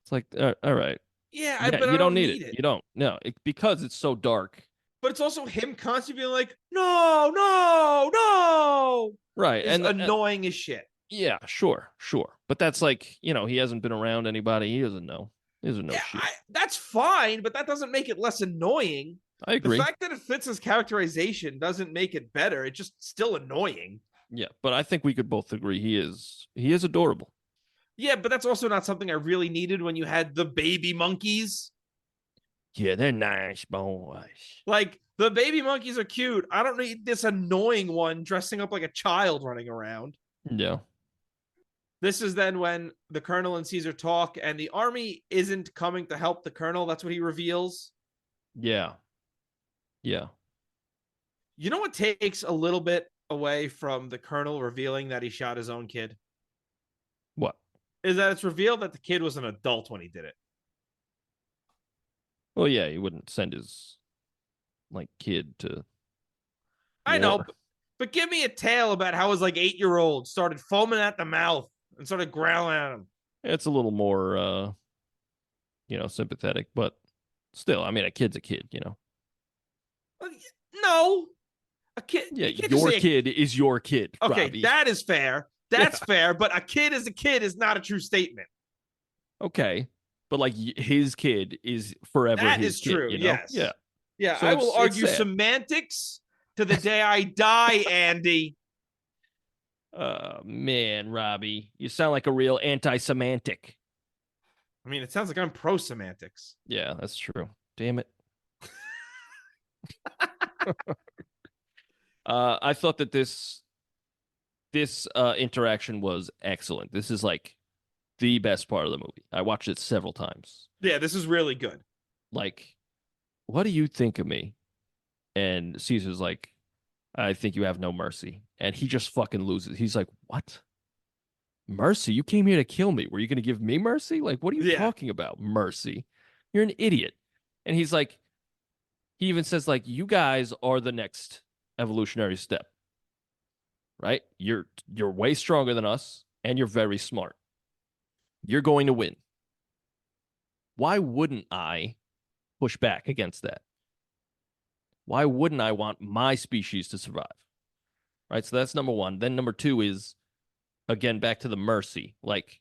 It's like, all right. Yeah, Yeah, but I you don't don't need it. need it. You don't. No, because it's so dark. But it's also him constantly being like, no, no, no, Right. is And annoying as shit. yeah, sure, sure. But that's like, he hasn't been around anybody. He doesn't know. He doesn't know Yeah, shit. that's fine, but that doesn't make it less annoying. I The agree. fact that it fits his characterization doesn't make it better. It's just still annoying. Yeah, but I think we could both agree he is adorable. Yeah, but that's also not something I really needed when you had the baby monkeys. Yeah, they're nice boys. Like, the baby monkeys are cute. I don't need this annoying one dressing up like a child running around. Yeah. This is then when the colonel and Caesar talk, and the army isn't coming to help the colonel. That's what he reveals. Yeah. Yeah. You know what takes a little bit away from the colonel revealing that he shot his own kid? What? Is that it's revealed that the kid was an adult when he did it. Well, yeah, he wouldn't send his like kid to I know, war. but give me a tale about how his like 8-year-old started foaming at the mouth and started growling at him. It's a little more sympathetic, but still, I mean, a kid's a kid. No, a kid. Yeah, You can't just your say kid is your kid, okay, Robbie. that is fair. That's fair, but a kid is a kid is not a true statement. Okay. But like his kid is forever That his is kid, true. Yes. Yeah. Yeah, So I will it's argue sad. semantics to the day I die, Andy. Man, Robbie, you sound like a real anti-semantic. I mean, it sounds like I'm pro semantics. Yeah, that's true. Damn it. I thought that this interaction was excellent. This is like the best part of the movie. I watched it several times. Yeah, this is really good. Like, what do you think of me? And Caesar's like, I think you have no mercy. And he just fucking loses. He's like, what? Mercy? You came here to kill me. Were you going to give me mercy? Like, what are you talking about? Mercy? You're an idiot. And he's like, he even says, like, you guys are the next evolutionary step. Right? You're way stronger than us, and you're very smart. You're going to win. Why wouldn't I push back against that? Why wouldn't I want my species to survive? Right? So that's number one. Then number two is, again, back to the mercy. Like,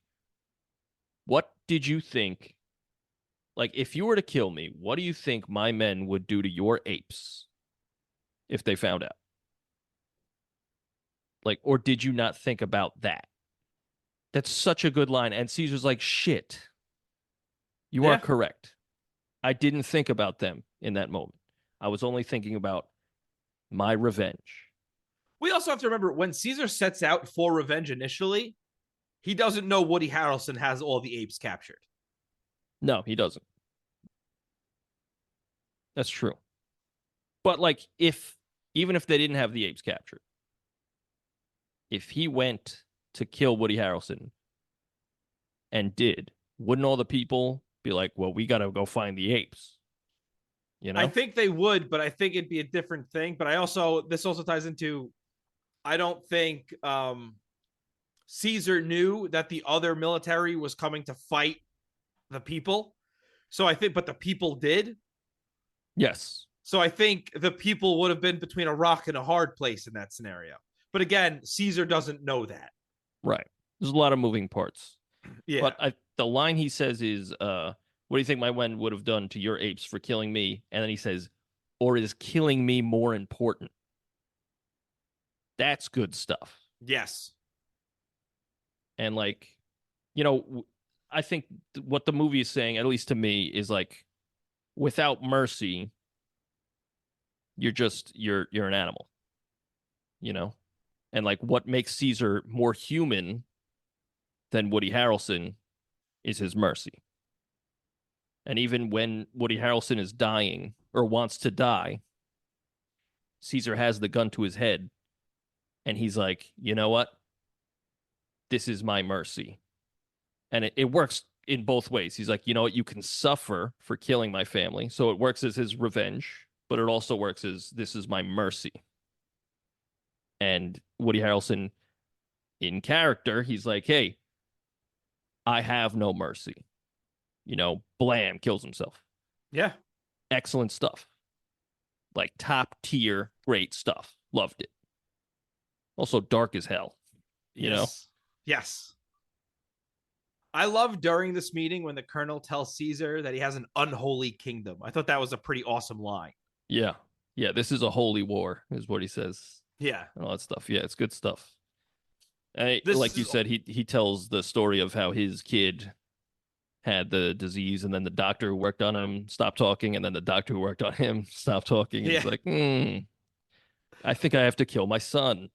what did you think? Like, if you were to kill me, what do you think my men would do to your apes if they found out? Like, or did you not think about that? That's such a good line. And Caesar's like, shit, you are correct. I didn't think about them in that moment. I was only thinking about my revenge. We also have to remember when Caesar sets out for revenge initially, he doesn't know Woody Harrelson has all the apes captured. No, he doesn't. That's true. But like, even if they didn't have the apes captured, if he went to kill Woody Harrelson and did, wouldn't all the people be like, well, we got to go find the apes? I think they would, but I think it'd be a different thing. But this also ties into, I don't think Caesar knew that the other military was coming to fight the people. So I think, but the people did. Yes. So I think the people would have been between a rock and a hard place in that scenario. But again, Caesar doesn't know that. Right. There's a lot of moving parts. Yeah. But the line he says is, what do you think my men would have done to your apes for killing me? And then he says, or is killing me more important? That's good stuff. Yes. And like, I think what the movie is saying, at least to me, is like, without mercy, you're an animal, and like what makes Caesar more human than Woody Harrelson is his mercy. And even when Woody Harrelson is dying or wants to die, Caesar has the gun to his head and he's like, you know what? this is my mercy. And it works in both ways. He's like, you know what? You can suffer for killing my family. So it works as his revenge, but it also works as this is my mercy. And Woody Harrelson, in character, he's like, hey, I have no mercy. Blam, kills himself. Yeah. Excellent stuff. Like top tier, great stuff. Loved it. Also dark as hell. Yes. I love during this meeting when the Colonel tells Caesar that he has an unholy kingdom. I thought that was a pretty awesome line. Yeah. Yeah, this is a holy war, is what he says. Yeah. And all that stuff. Yeah, it's good stuff. Like you said, he tells the story of how his kid had the disease, and then the doctor who worked on him stopped talking, and then the doctor who worked on him stopped talking. And he's like, I think I have to kill my son.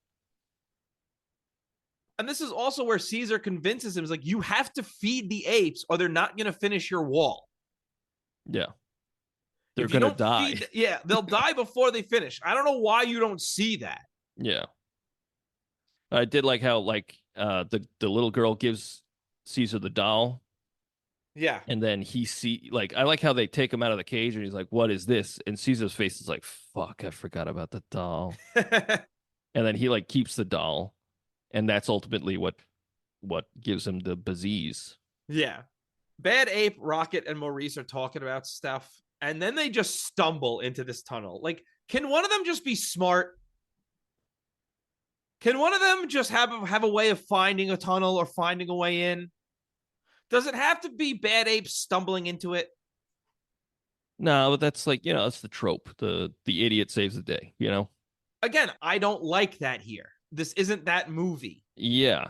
And this is also where Caesar convinces him, is like, you have to feed the apes or they're not going to finish your wall. Yeah. They're going to die. They'll die before they finish. I don't know why you don't see that. Yeah. I did like how the little girl gives Caesar the doll. Yeah. And then I like how they take him out of the cage and he's like, what is this? And Caesar's face is like, fuck, I forgot about the doll. And then he keeps the doll. And that's ultimately what gives him the disease. Yeah. Bad Ape, Rocket, and Maurice are talking about stuff. And then they just stumble into this tunnel. Like, can one of them just be smart? Can one of them just have a way of finding a tunnel or finding a way in? Does it have to be Bad Ape stumbling into it? No, but that's that's the trope. The idiot saves the day, Again, I don't like that here. This isn't that movie. Yeah,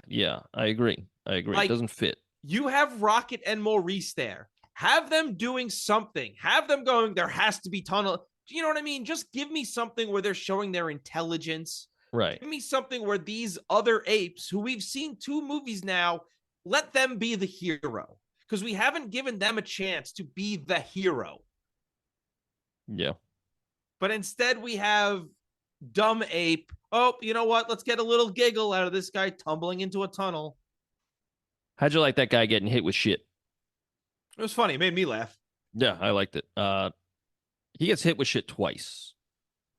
I agree. It doesn't fit. You have Rocket and Maurice there. Have them doing something. Have them going, there has to be tunnel. You know what I mean? Just give me something where they're showing their intelligence. Right. Give me something where these other apes, who we've seen 2 movies now, let them be the hero. Because we haven't given them a chance to be the hero. Yeah. But instead we have dumb ape. Oh, you know what? Let's get a little giggle out of this guy tumbling into a tunnel. How'd you like that guy getting hit with shit? It was funny. It made me laugh. Yeah, I liked it. He gets hit with shit twice.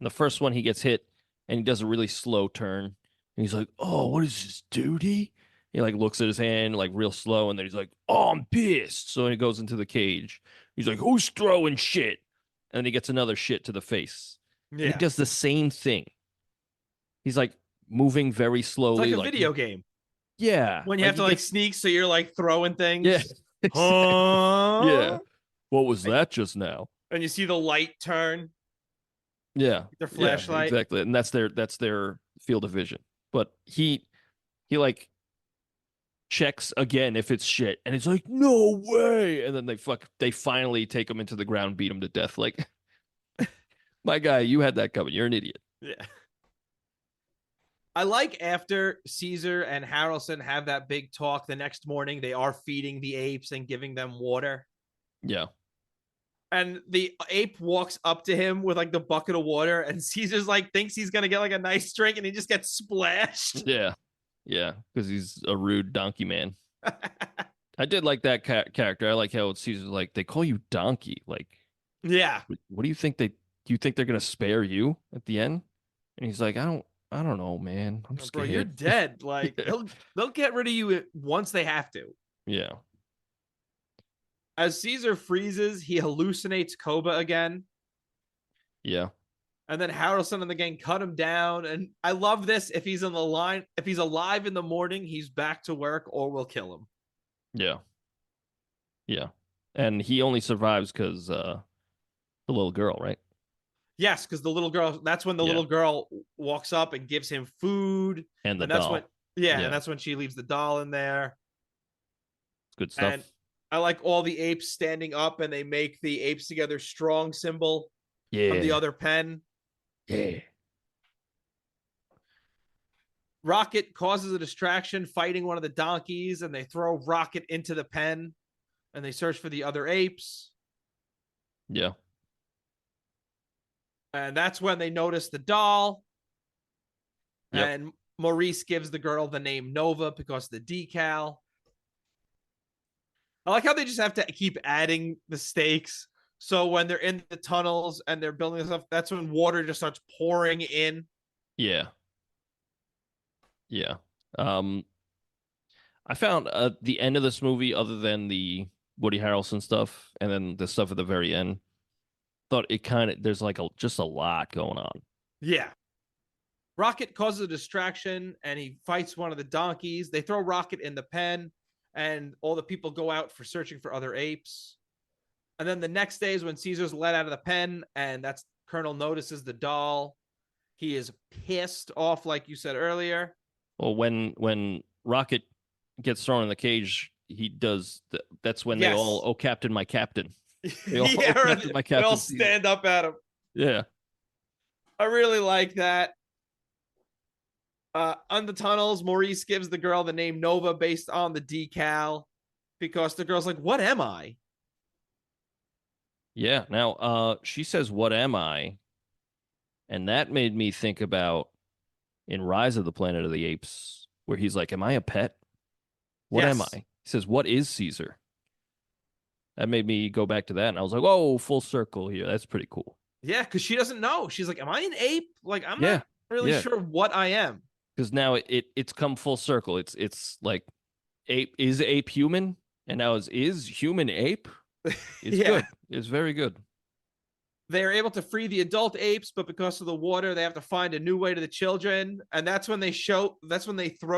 In the first one, he gets hit, and he does a really slow turn. And he's like, oh, what is this, duty? He looks at his hand real slow, and then he's like, oh, I'm pissed. So he goes into the cage. He's like, who's throwing shit? And then he gets another shit to the face. Yeah. He does the same thing. He's moving very slowly. It's like a video game. Yeah. When you have to sneak, so you're throwing things. Yeah. Yeah. What was that just now? And you see the light turn. Yeah. Their flashlight. Yeah, exactly. And that's their field of vision. But he checks again if it's shit, and it's like, no way. And then they finally take him into the ground, beat him to death. My guy, you had that coming. You're an idiot. Yeah. I like after Caesar and Harrelson have that big talk the next morning, they are feeding the apes and giving them water. Yeah. And the ape walks up to him with the bucket of water, and Caesar's thinks he's going to get a nice drink, and he just gets splashed. Yeah. Yeah. Because he's a rude donkey man. I did like that character. I like how Caesar's they call you donkey. Yeah. What do you think do you think they're going to spare you at the end? And he's like, I don't know, man. I'm scared. Bro, you're dead. They'll get rid of you once they have to. Yeah. As Caesar freezes, he hallucinates Koba again. Yeah. And then Harrelson and the gang cut him down. And I love this. If he's alive in the morning, he's back to work, or we'll kill him. Yeah. Yeah. And he only survives because the little girl, right? Yes, because the little girl, that's when the little girl walks up and gives him food. And that's doll. And that's when she leaves the doll in there. It's good stuff. And I like all the apes standing up, and they make the apes together strong symbol of the other pen. Yeah. Rocket causes a distraction fighting one of the donkeys, and they throw Rocket into the pen, and they search for the other apes. Yeah. And that's when they notice the doll. Yep. And Maurice gives the girl the name Nova because of the decal. I like how they just have to keep adding the stakes. So when they're in the tunnels and they're building stuff, that's when water just starts pouring in. Yeah. Yeah. I found the end of this movie, other than the Woody Harrelson stuff and then the stuff at the very end, thought it kind of there's like just a lot going on. Yeah. Rocket causes a distraction and he fights one of the donkeys. They throw Rocket in the pen and all the people go out for searching for other apes. And then the next day is when Caesar's let out of the pen and that's Colonel notices the doll. He is pissed off, like you said earlier. Well, when Rocket gets thrown in the cage, he does. That's when Yes. they all, oh, Captain, my Captain. They all, Yeah, oh, Captain, my Captain. they all stand up at him. Yeah. I really like that. On the tunnels, Maurice gives the girl the name Nova based on the decal because the girl's like, what am I? Yeah. Now, she says, "What am I?" And that made me think about in Rise of the Planet of the Apes, where he's like, "Am I a pet? What am I?" He says, "What is Caesar?" That made me go back to that, and I was like, "Whoa, full circle here. That's pretty cool." Yeah, because she doesn't know. She's like, am I an ape? Like, I'm Yeah. not really sure what I am. Because now it's come full circle. It's like ape human, and now is human ape. It's Yeah. good. It's very good. They're able to free the adult apes, but because of the water, they have to find a new way to the children. And that's when they throw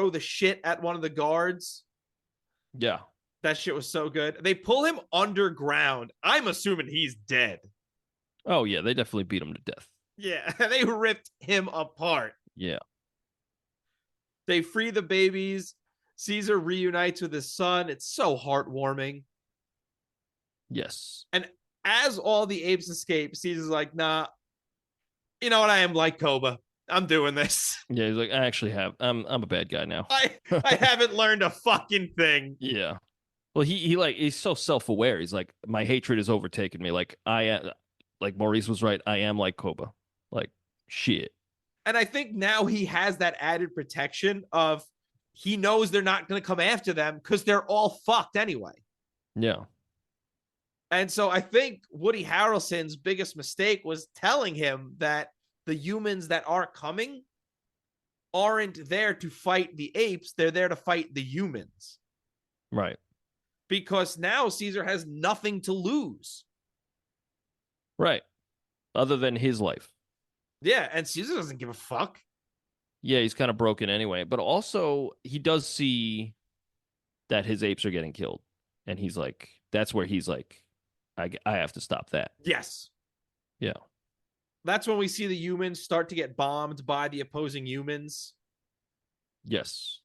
the shit at one of the guards. Yeah. That shit was so good. They pull him underground. I'm assuming he's dead. Oh yeah, they definitely beat him to death. Yeah, they ripped him apart. Yeah. They free the babies. Caesar reunites with his son. It's so heartwarming. Yes. And as all the apes escape, Caesar's like, nah, you know what? I am like Koba. I'm doing this. Yeah, he's like, I actually have. I'm a bad guy now. I haven't learned a fucking thing. Yeah. Well, he's so self-aware. He's like, my hatred has overtaken me. Like like Maurice was right. I am like Koba. Like shit. And I think now he has that added protection of he knows they're not going to come after them because they're all fucked anyway. Yeah. And so I think Woody Harrelson's biggest mistake was telling him that the humans that are coming aren't there to fight the apes. They're there to fight the humans. Right. Because now Caesar has nothing to lose. Right. Other than his life. Yeah, and Caesar doesn't give a fuck. Yeah, he's kind of broken anyway. But also, he does see that his apes are getting killed. And he's like, that's where he's like, I have to stop that. Yes. Yeah. That's when we see the humans start to get bombed by the opposing humans. Yes.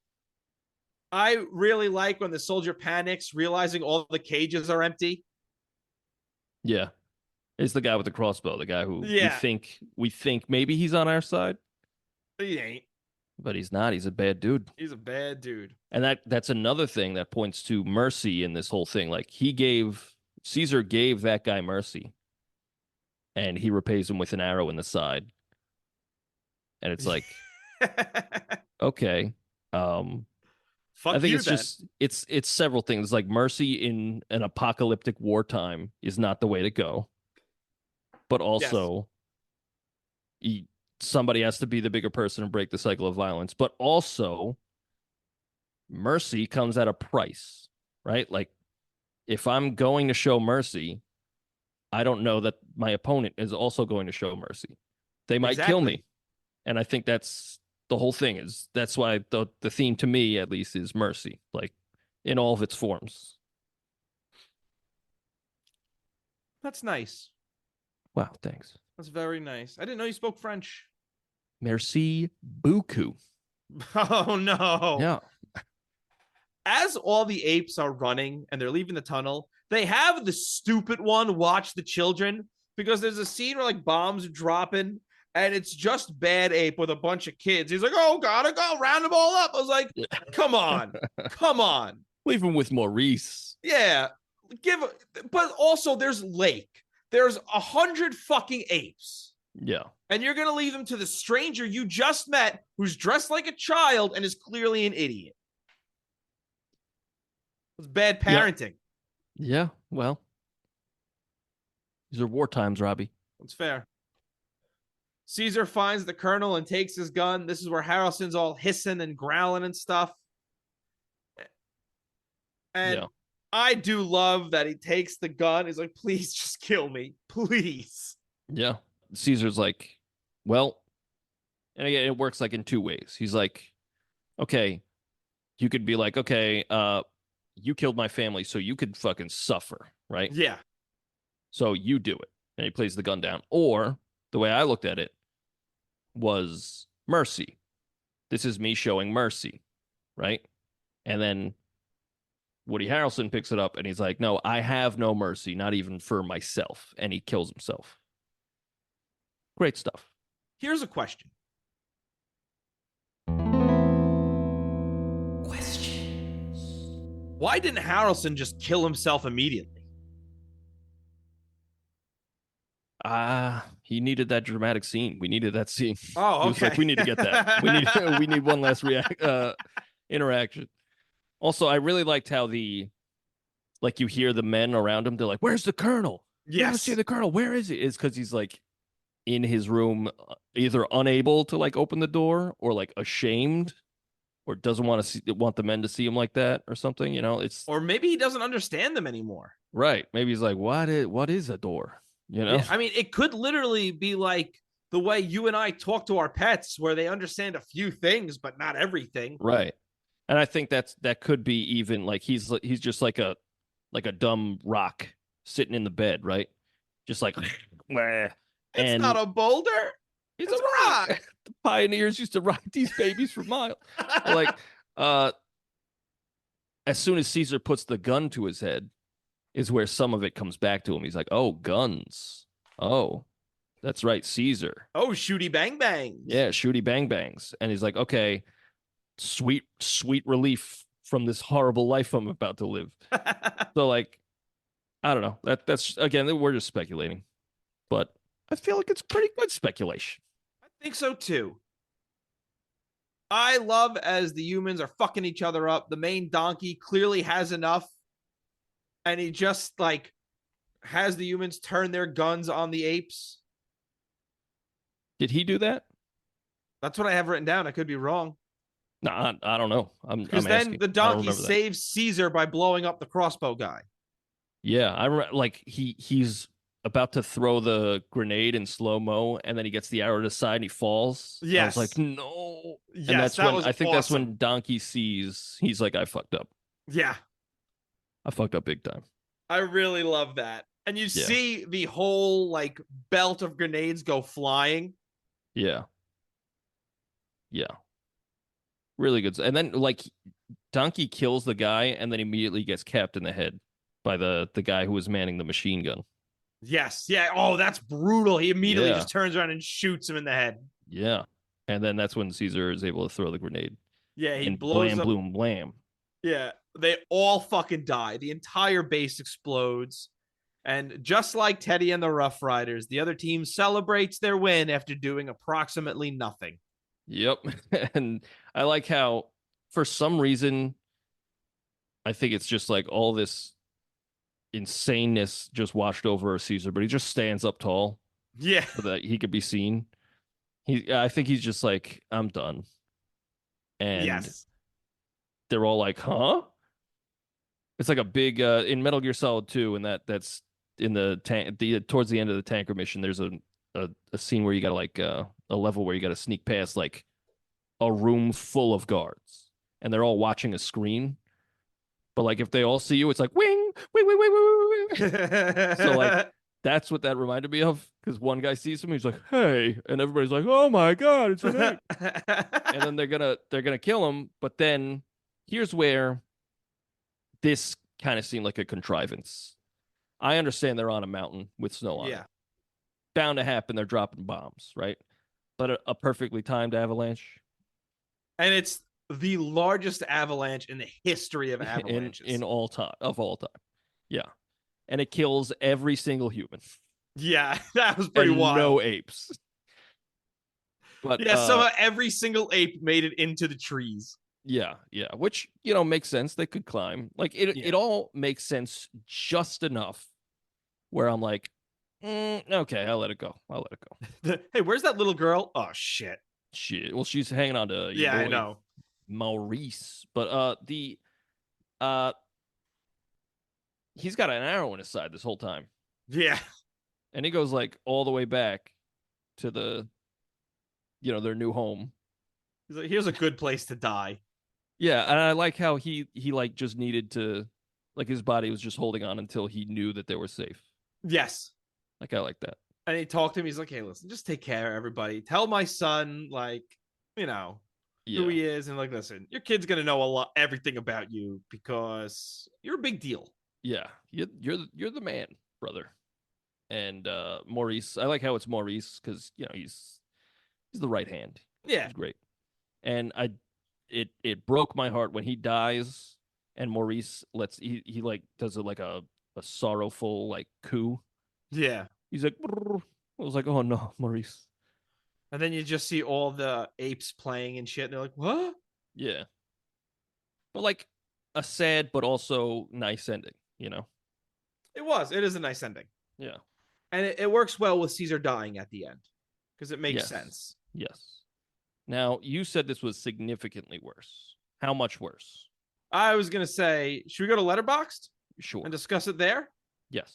I really like when the soldier panics, realizing all the cages are empty. Yeah. It's the guy with the crossbow, the guy who we think maybe he's on our side. He ain't. But he's not. He's a bad dude. He's a bad dude. And that's another thing that points to mercy in this whole thing. Like Caesar gave that guy mercy. And he repays him with an arrow in the side. And it's like, okay. Fuck I think you, it's then. just it's several things. Like mercy in an apocalyptic wartime is not the way to go. But also, somebody has to be the bigger person and break the cycle of violence. But also, mercy comes at a price, right? Like, if I'm going to show mercy, I don't know that my opponent is also going to show mercy. They might kill me. And I think that's the whole thing. That's why the theme to me, at least, is mercy, like in all of its forms. That's nice. Wow, thanks. That's very nice. I didn't know you spoke French. Merci beaucoup. Oh, no. Yeah. As all the apes are running and they're leaving the tunnel, they have the stupid one watch the children because there's a scene where like bombs are dropping and it's just Bad Ape with a bunch of kids. He's like, oh, gotta go round them all up. I was like, come on. Come on. Leave him with Maurice. Yeah. But also there's Lake. There's 100 fucking apes. Yeah. And you're going to leave them to the stranger you just met who's dressed like a child and is clearly an idiot. It's bad parenting. Yeah. Well, these are war times, Robbie. That's fair. Caesar finds the colonel and takes his gun. This is where Harrelson's all hissing and growling and stuff. And I do love that he takes the gun. He's like, please just kill me. Please. Yeah. Caesar's like, well, and again, it works like in two ways. He's like, okay, you could be like, okay, you killed my family, so you could fucking suffer, right? Yeah. So you do it. And he plays the gun down. Or the way I looked at it was mercy. This is me showing mercy, right? And then Woody Harrelson picks it up and he's like, no, I have no mercy, not even for myself. And he kills himself. Great stuff. Here's a question. Why didn't Harrelson just kill himself immediately? He needed that dramatic scene. We needed that scene. Oh, okay. Like, we need to get that. We need one last interaction. Also, I really liked how you hear the men around him. They're like, "Where's the colonel? Yes, see the colonel. Where is he?" It's because he's like in his room, either unable to like open the door or like ashamed, or doesn't want the men to see him like that or something. or maybe he doesn't understand them anymore. Right? Maybe he's like, "What is a door?" Yeah, I mean, it could literally be like the way you and I talk to our pets, where they understand a few things but not everything. Right. And I think that could be even like he's just like a dumb rock sitting in the bed, right? Just like, it's not a boulder. It's a rock. The pioneers used to ride these babies for miles. Like, as soon as Caesar puts the gun to his head, is where some of it comes back to him. He's like, oh, guns. Oh, that's right, Caesar. Oh, shooty bang bangs. Yeah, shooty bang bangs. And he's like, okay, sweet relief from this horrible life I'm about to live. So, like, I don't know. That's again, we're just speculating, but I feel like it's pretty good speculation. I think so too. I love as the humans are fucking each other up. The main donkey clearly has enough, and he just like has the humans turn their guns on the apes. Did he do that? That's what I have written down. I could be wrong. No, I don't know. Because then asking. The donkey saves Caesar by blowing up the crossbow guy. Yeah, I remember. Like he's about to throw the grenade in slow mo, and then he gets the arrow to the side and he falls. Yes, I was like, no. Yes, and that's when I think awesome. That's when Donkey sees. He's like, I fucked up. Yeah, I fucked up big time. I really love that. And you see the whole like belt of grenades go flying. Yeah. Yeah. Really good. And then like Donkey kills the guy and then immediately gets capped in the head by the guy who was manning the machine gun. Yes. Yeah. Oh, that's brutal. He immediately just turns around and shoots him in the head. Yeah. And then that's when Caesar is able to throw the grenade. Yeah, he blows up. Blam, blam. Yeah, they all fucking die. The entire base explodes. And just like Teddy and the Rough Riders, the other team celebrates their win after doing approximately nothing. Yep. And I like how, for some reason, I think it's just like all this insaneness just washed over Caesar, but he just stands up tall. Yeah. So that he could be seen. I think he's just like, I'm done. And they're all like, huh? It's like a big in Metal Gear Solid 2, and that's in the tank. Towards the end of the tanker mission, there's a scene where you got like a level where you got to sneak past like a room full of guards, and they're all watching a screen. But like if they all see you, it's like wing, wing, wing, wing, wing, wing. So like that's what that reminded me of, because one guy sees him, he's like, hey, and everybody's like, oh my god, it's an ape. And then they're gonna kill him. But then here's where this kind of seemed like a contrivance. I understand they're on a mountain with snow on it. Bound to happen. They're dropping bombs, right? But a perfectly timed avalanche. And it's the largest avalanche in the history of avalanches. In all time, of all time. Yeah. And it kills every single human. Yeah, that was pretty and wild. no apes. But yeah, somehow every single ape made it into the trees. Yeah, which makes sense. They could climb. Like it all makes sense just enough where I'm like, okay, I'll let it go. Hey, where's that little girl? Oh shit. Shit. Well, she's hanging on to Yeah, I know. Maurice, but he's got an arrow in his side this whole time. Yeah, and he goes like all the way back to the, their new home. he's like, here's a good place to die. Yeah, and I like how he like just needed to, like his body was just holding on until he knew that they were safe. Yes. Like I like that. And he talked to him. He's like, hey, listen, just take care of everybody. Tell my son, like, who he is. And like, listen, your kid's going to know everything about you because you're a big deal. Yeah. You're the man, brother. And Maurice, I like how it's Maurice because, he's the right hand. Yeah. He's great. And it broke my heart when he dies and Maurice he like does it like a sorrowful like coo. Yeah. He's like, brrr. I was like, oh no, Maurice. And then you just see all the apes playing and shit. And they're like, what? Yeah. But like a sad but also nice ending, It is a nice ending. Yeah. And it works well with Caesar dying at the end because it makes sense. Yes. Now, you said this was significantly worse. How much worse? I was going to say, should we go to Letterboxd? Sure. And discuss it there? Yes.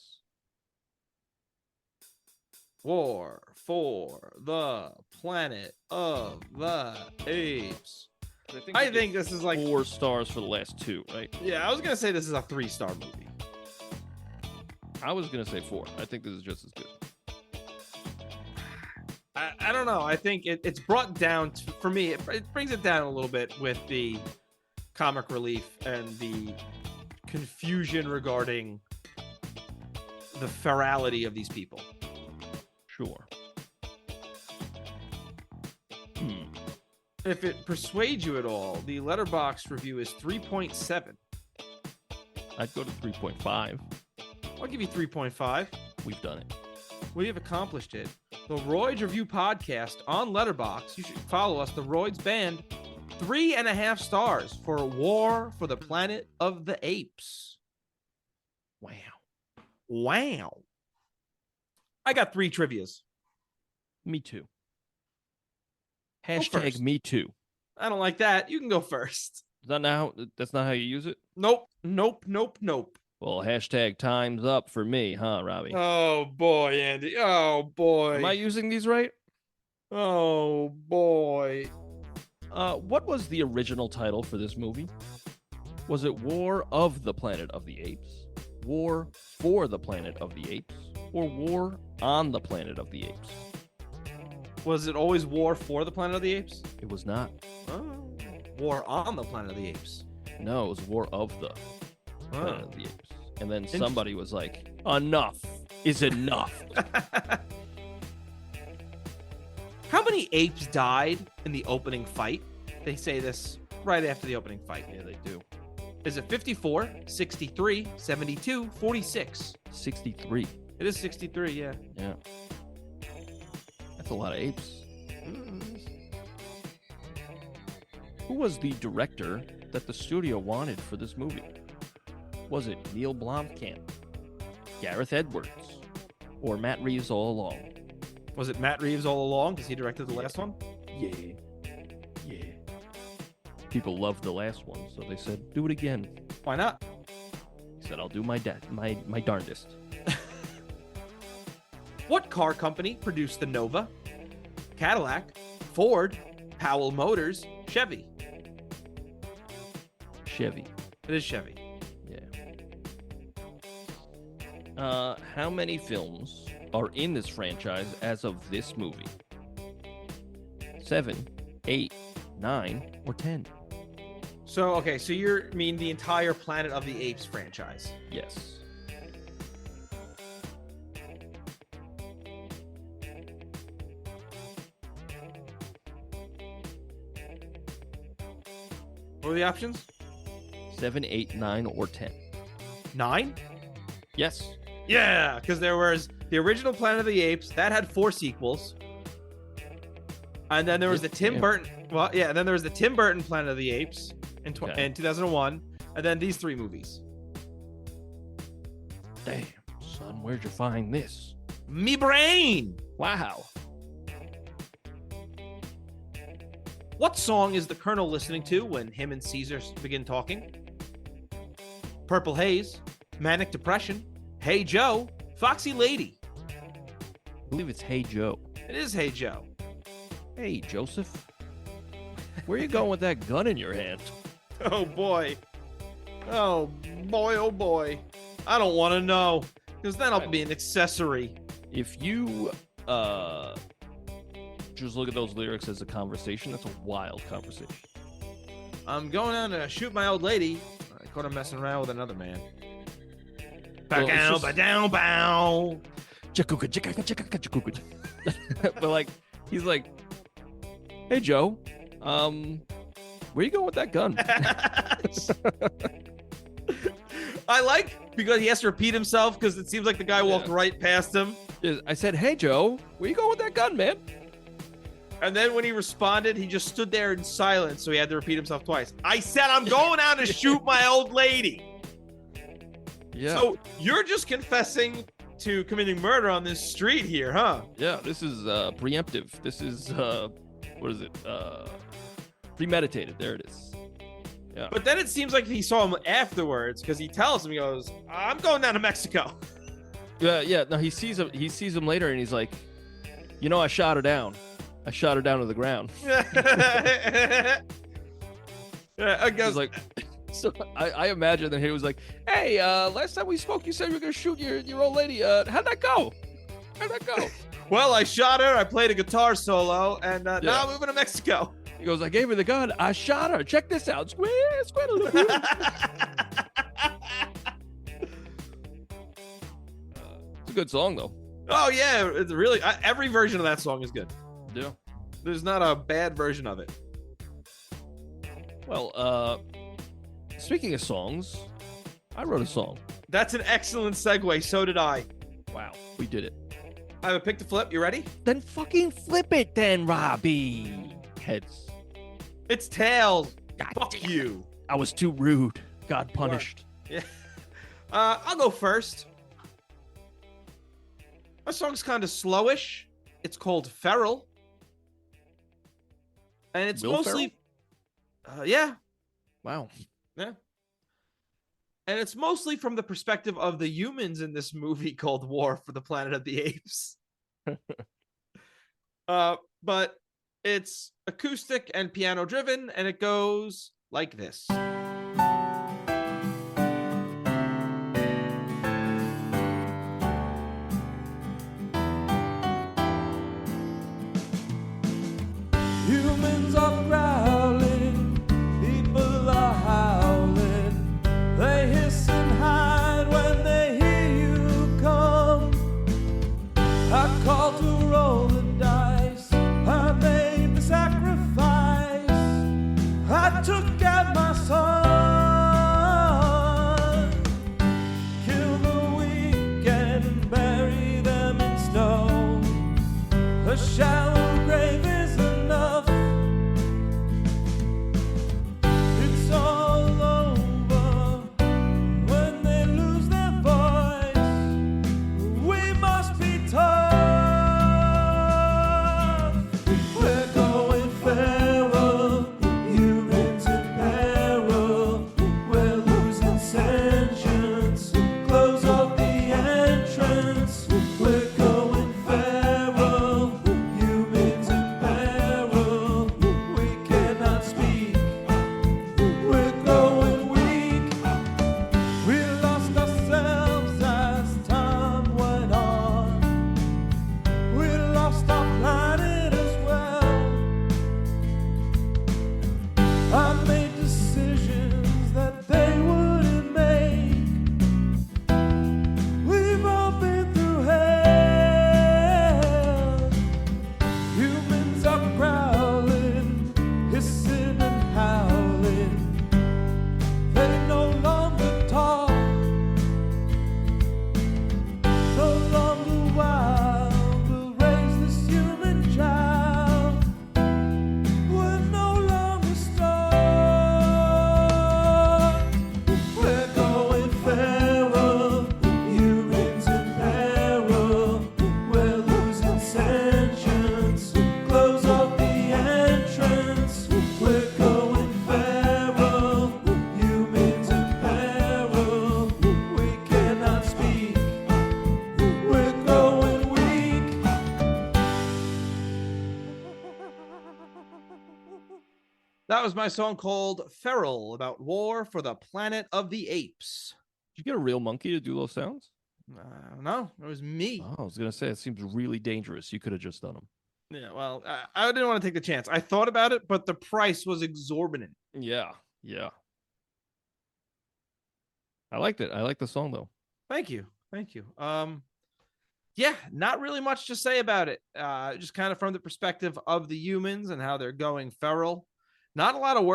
War for the Planet of the Apes. I think this is like 4 stars for the last 2, right? Yeah, I was going to say this is a 3-star movie. I was going to say 4. I think this is just as good. I don't know. I think it's brought down for me. It brings it down a little bit with the comic relief and the confusion regarding the ferality of these people. Sure. If it persuades you at all, the Letterboxd review is 3.7. I'd go to 3.5. I'll give you 3.5. We've done it. We have accomplished it. The Royds Review Podcast on Letterboxd. You should follow us, the Royds Band. 3.5 stars for War for the Planet of the Apes. Wow. I got 3 trivias. Me too. Hashtag me too. I don't like that. You can go first. That's not how you use it? Nope. Well, hashtag time's up for me, huh, Robbie? Oh, boy, Andy. Oh, boy. Am I using these right? Oh, boy. What was the original title for this movie? Was it War of the Planet of the Apes? War for the Planet of the Apes? Or War on the Planet of the Apes? Was it always War for the Planet of the Apes? It was not. Oh. War on the Planet of the Apes. No, it was War of the Planet of the Apes. And then somebody was like, enough is enough. How many apes died in the opening fight? They say this right after the opening fight. Yeah, they do. Is it 54, 63, 72, 46? 63. It is 63, yeah. Yeah. That's a lot of apes. Who was the director that the studio wanted for this movie? Was it Neil Blomkamp, Gareth Edwards, or Matt Reeves all along? Was it Matt Reeves all along because he directed the last one? Yeah. People loved the last one, so they said, do it again. Why not? He said, I'll do my darndest. What car company produced the Nova? Cadillac, Ford, Powell Motors, Chevy. Chevy. It is Chevy. Yeah. How many films are in this franchise as of this movie? 7, 8, 9, or 10? So you mean the entire Planet of the Apes franchise? Yes. What were the options? 7, 8, 9, or 10. 9? Yes. Yeah, because there was The original Planet of the Apes, that had 4 sequels. And then there was the Tim Burton. Well, yeah, and then there was the Tim Burton Planet of the Apes in 2001. And then these 3 movies. Damn, son, where'd you find this? Me brain! Wow. What song is the Colonel listening to when him and Caesar begin talking? Purple Haze, Manic Depression, Hey Joe, Foxy Lady. I believe it's Hey Joe. It is Hey Joe. Hey, Joseph. Where are you going with that gun in your hand? Oh, boy. Oh, boy, oh, boy. I don't want to know, because then I'll be an accessory. If you just look at those lyrics as a conversation, that's a wild conversation. I'm going down to shoot my old lady. I caught her messing around with another man. Ba-down, But like, he's like, hey Joe, where you going with that gun? I like because he has to repeat himself because it seems like the guy walked right past him. I said, hey Joe, where you going with that gun, man? And then when he responded, he just stood there in silence, so he had to repeat himself twice. I said, I'm going out to shoot my old lady. Yeah. So you're just confessing to committing murder on this street here, huh? Yeah, this is preemptive. This is, what is it? Premeditated. There it is. Yeah. But then it seems like he saw him afterwards because he tells him, he goes, I'm going down to Mexico. Yeah. No, he sees him later and he's like, you know, I shot her down. I shot her down to the ground. Yeah, I guess. He's like, so I imagine that he was like, hey, last time we spoke, you said you were going to shoot your old lady. How'd that go? Well, I shot her. I played a guitar solo, and now I'm moving to Mexico. He goes, I gave her the gun. I shot her. Check this out. It's a good song, though. Oh, yeah. It's really, every version of that song is good. Yeah. There's not a bad version of it. Well, speaking of songs, I wrote a song. That's an excellent segue. So did I. Wow. We did it. I have a pick to flip. You ready? Then fucking flip it then, Robbie. Heads. It's tails. God Fuck damn. you. I was too rude. God punished. Yeah. I'll go first. My song's kind of slowish. It's called Feral. And it's mostly... yeah. Wow. Yeah. And it's mostly from the perspective of the humans in this movie called War for the Planet of the Apes. But it's acoustic and piano driven, and it goes like this. Humans are growling, people are howling, they hiss and hide when they hear you come. I called to roll the dice, I made the sacrifice, I took out my son. that was my song called Feral, about war for the planet of the apes. Did you get a real monkey to do those sounds? No, it was me. Oh, I was going to say, it seems really dangerous. You could have just done them. Yeah, well, I didn't want to take the chance. I thought about it, but the price was exorbitant. Yeah. I liked it. I like the song, though. Thank you. Yeah, not really much to say about it. Just kind of from the perspective of the humans and how they're going feral. Not a lot of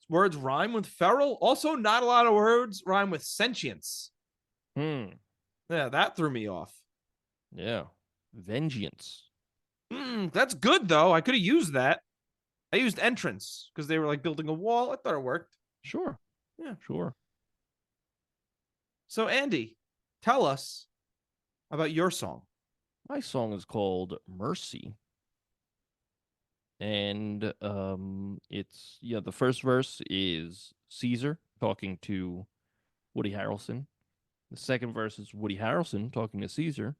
words rhyme with feral. Also, not a lot of words rhyme with sentience. Yeah, that threw me off. Yeah. Vengeance. That's good, though. I could have used that. I used entrance because they were like building a wall. I thought it worked. Sure. Yeah. Sure. So, Andy, tell us about your song. My song is called Mercy. And it's, the first verse is Caesar talking to Woody Harrelson. The second verse is Woody Harrelson talking to Caesar.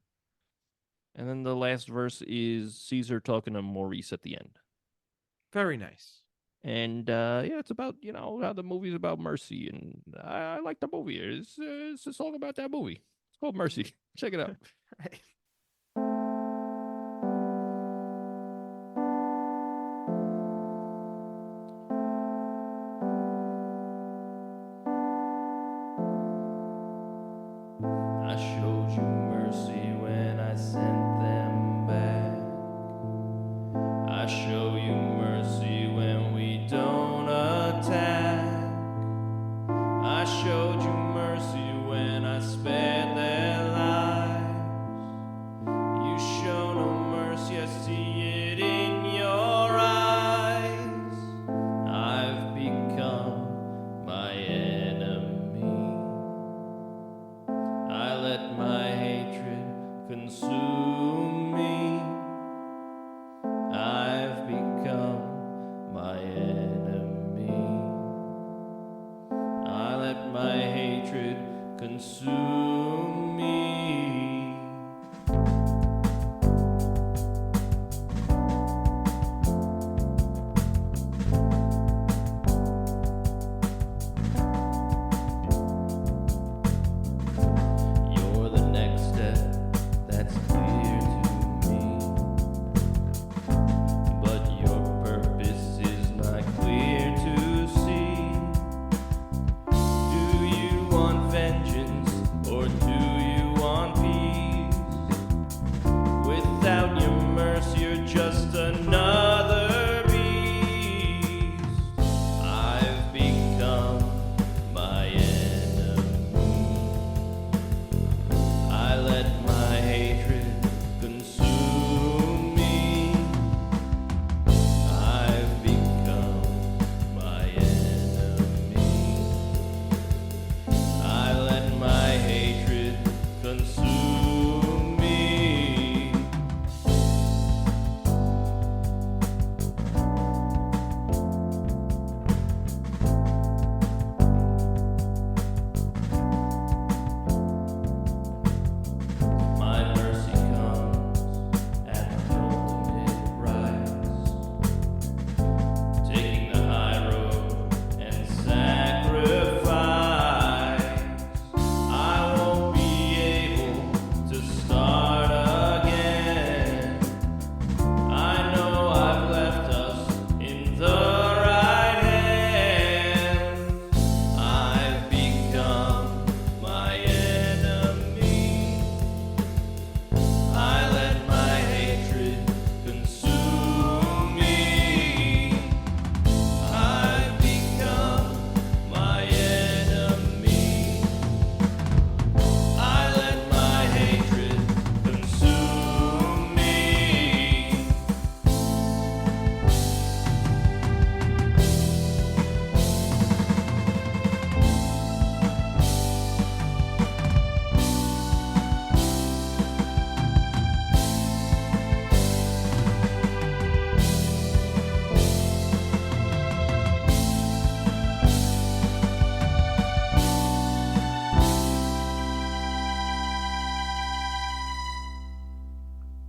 And then the last verse is Caesar talking to Maurice at the end. Very nice. And it's about, how the movie's about mercy. And I like the movie. It's a song about that movie. It's called Mercy. Check it out. I showed you mercy when I sent them back. I show you mercy when we don't attack. I showed you mercy when I spared their lives. You show no mercy, I see it in your eyes. I've become my enemy. I let my hatred consume me. I've become my enemy. I let my hatred consume me. You're the next step, that's clear to me. But your purpose is not clear to see. Do you want vengeance or do you want peace? Without your mercy, you're just another beast. I've become my enemy. I let my hatred consume me. I've become my enemy. I let my hatred consume me. My mercy comes at the ultimate price, taking the high road and sacrifice. I won't be able to start again. I know I've left us in the right hands. I've become my enemy. I let my hatred consume me. I've become my enemy. I let my hatred consume me.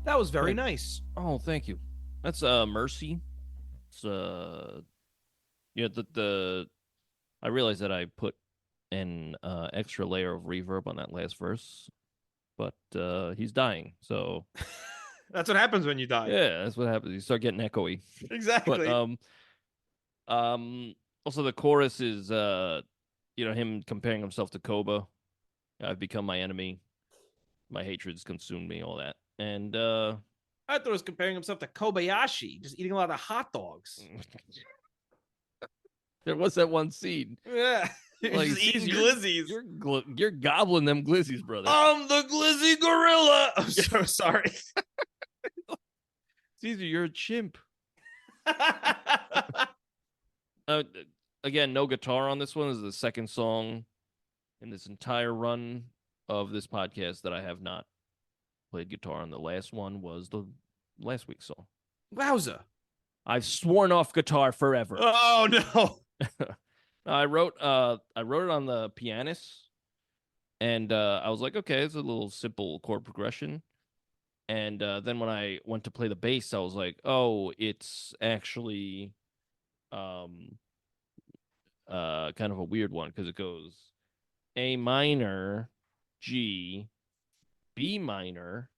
That was very nice. Oh, thank you. That's Mercy. It's Yeah, I realized that I put an extra layer of reverb on that last verse, but he's dying, so That's what happens when you die. yeah, that's what happens. You start getting echoey. Exactly. But also the chorus is him comparing himself to Koba. I've become my enemy. My hatred's consumed me. All that, and I thought he was comparing himself to Kobayashi, just eating a lot of hot dogs. there was that one scene. Yeah. Like, just eating you're, glizzies. You're gobbling them glizzies, brother. I'm the glizzy gorilla. I'm so sorry. Caesar, you're a chimp. Again, no guitar on this one. This is the second song in this entire run of this podcast that I have not played guitar on. The last one was the last week's song. Wowza. I've sworn off guitar forever. Oh, no. I wrote it on the pianist, and I was like, okay, it's a little simple chord progression. And then when I went to play the bass, I was like, oh, it's actually kind of a weird one because it goes A minor, G, B minor,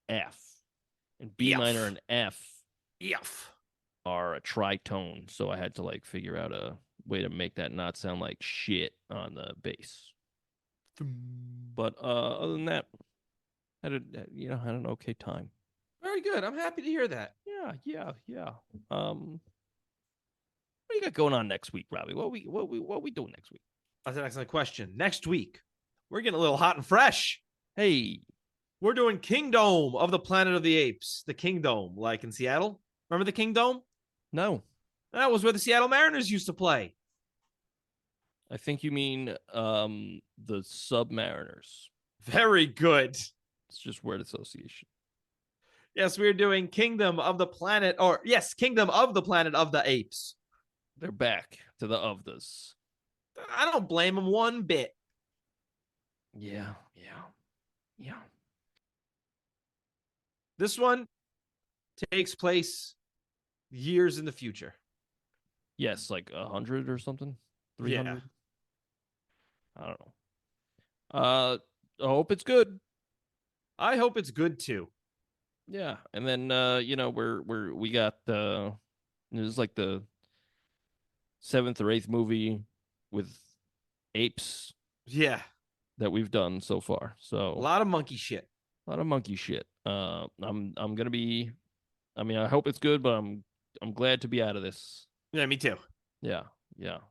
F. And B minor and F are a tritone. So I had to like figure out a way to make that not sound like shit on the bass. But other than that, I had an okay time. Very good. I'm happy to hear that. Yeah. What do you got going on next week, Robbie? What we doing next week? That's an excellent question. Next week, we're getting a little hot and fresh. Hey, we're doing Kingdom of the Planet of the Apes. The Kingdom, like in Seattle. Remember the Kingdom? No. That was where the Seattle Mariners used to play. I think you mean the Submariners. Very good. It's just word association. Yes, we're doing Kingdom of the Planet of the Apes. They're back to the of this. I don't blame them one bit. Yeah. This one takes place years in the future. Yes, like 100 or something. 300. Yeah. I don't know. I hope it's good. I hope it's good too. Yeah, and then we got this is like the 7th or 8th movie with apes. Yeah, that we've done so far. So a lot of monkey shit. I'm gonna be. I mean, I hope it's good, but I'm glad to be out of this. Yeah, me too. Yeah. But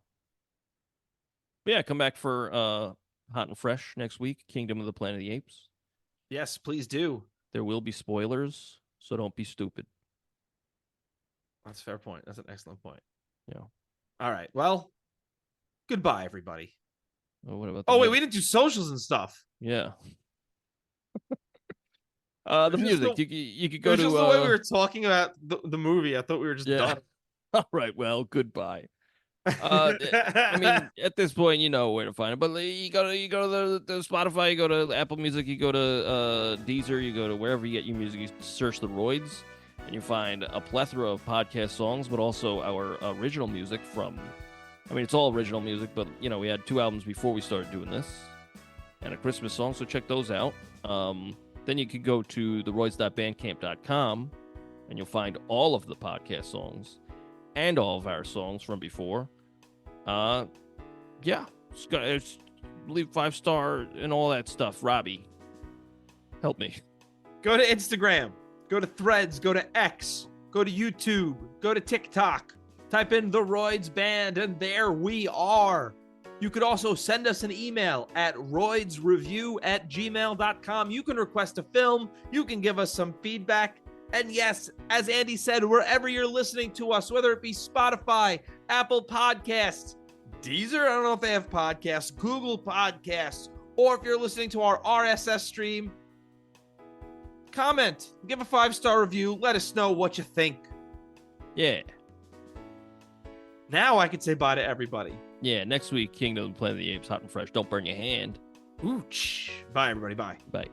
yeah, come back for Hot and Fresh next week. Kingdom of the Planet of the Apes. Yes, please do. There will be spoilers, so don't be stupid. That's a fair point. That's an excellent point. Yeah. All right. Well, goodbye, everybody. Oh, what about? We didn't do socials and stuff. Yeah. The music. You could go to. Just the way we were talking about the movie. I thought we were just done. All right. Well, goodbye. I mean, at this point, you know where to find it. But you go to the Spotify, you go to Apple Music, you go to Deezer, you go to wherever you get your music. You search the Royds, and you find a plethora of podcast songs, but also our original music from. I mean, it's all original music, but we had 2 albums before we started doing this, and a Christmas song. So check those out. Then you could go to TheRoyds.bandcamp.com, and you'll find all of the podcast songs and all of our songs from before. It's leave 5-star and all that stuff. Robbie, help me. Go to Instagram, go to Threads, go to X, go to YouTube, go to TikTok, type in TheRoydsBand, and there we are. You could also send us an email at roydsreview@gmail.com. You can request a film, you can give us some feedback, and yes, as Andy said, wherever you're listening to us, whether it be Spotify, Apple Podcasts, Deezer, I don't know if they have podcasts, Google Podcasts, or if you're listening to our RSS stream, comment, give a 5-star review, let us know what you think. Yeah. Now I can say bye to everybody. Yeah, next week, Kingdom of the Planet of the Apes, Hot and Fresh. Don't burn your hand. Ooh, bye, everybody. Bye. Bye.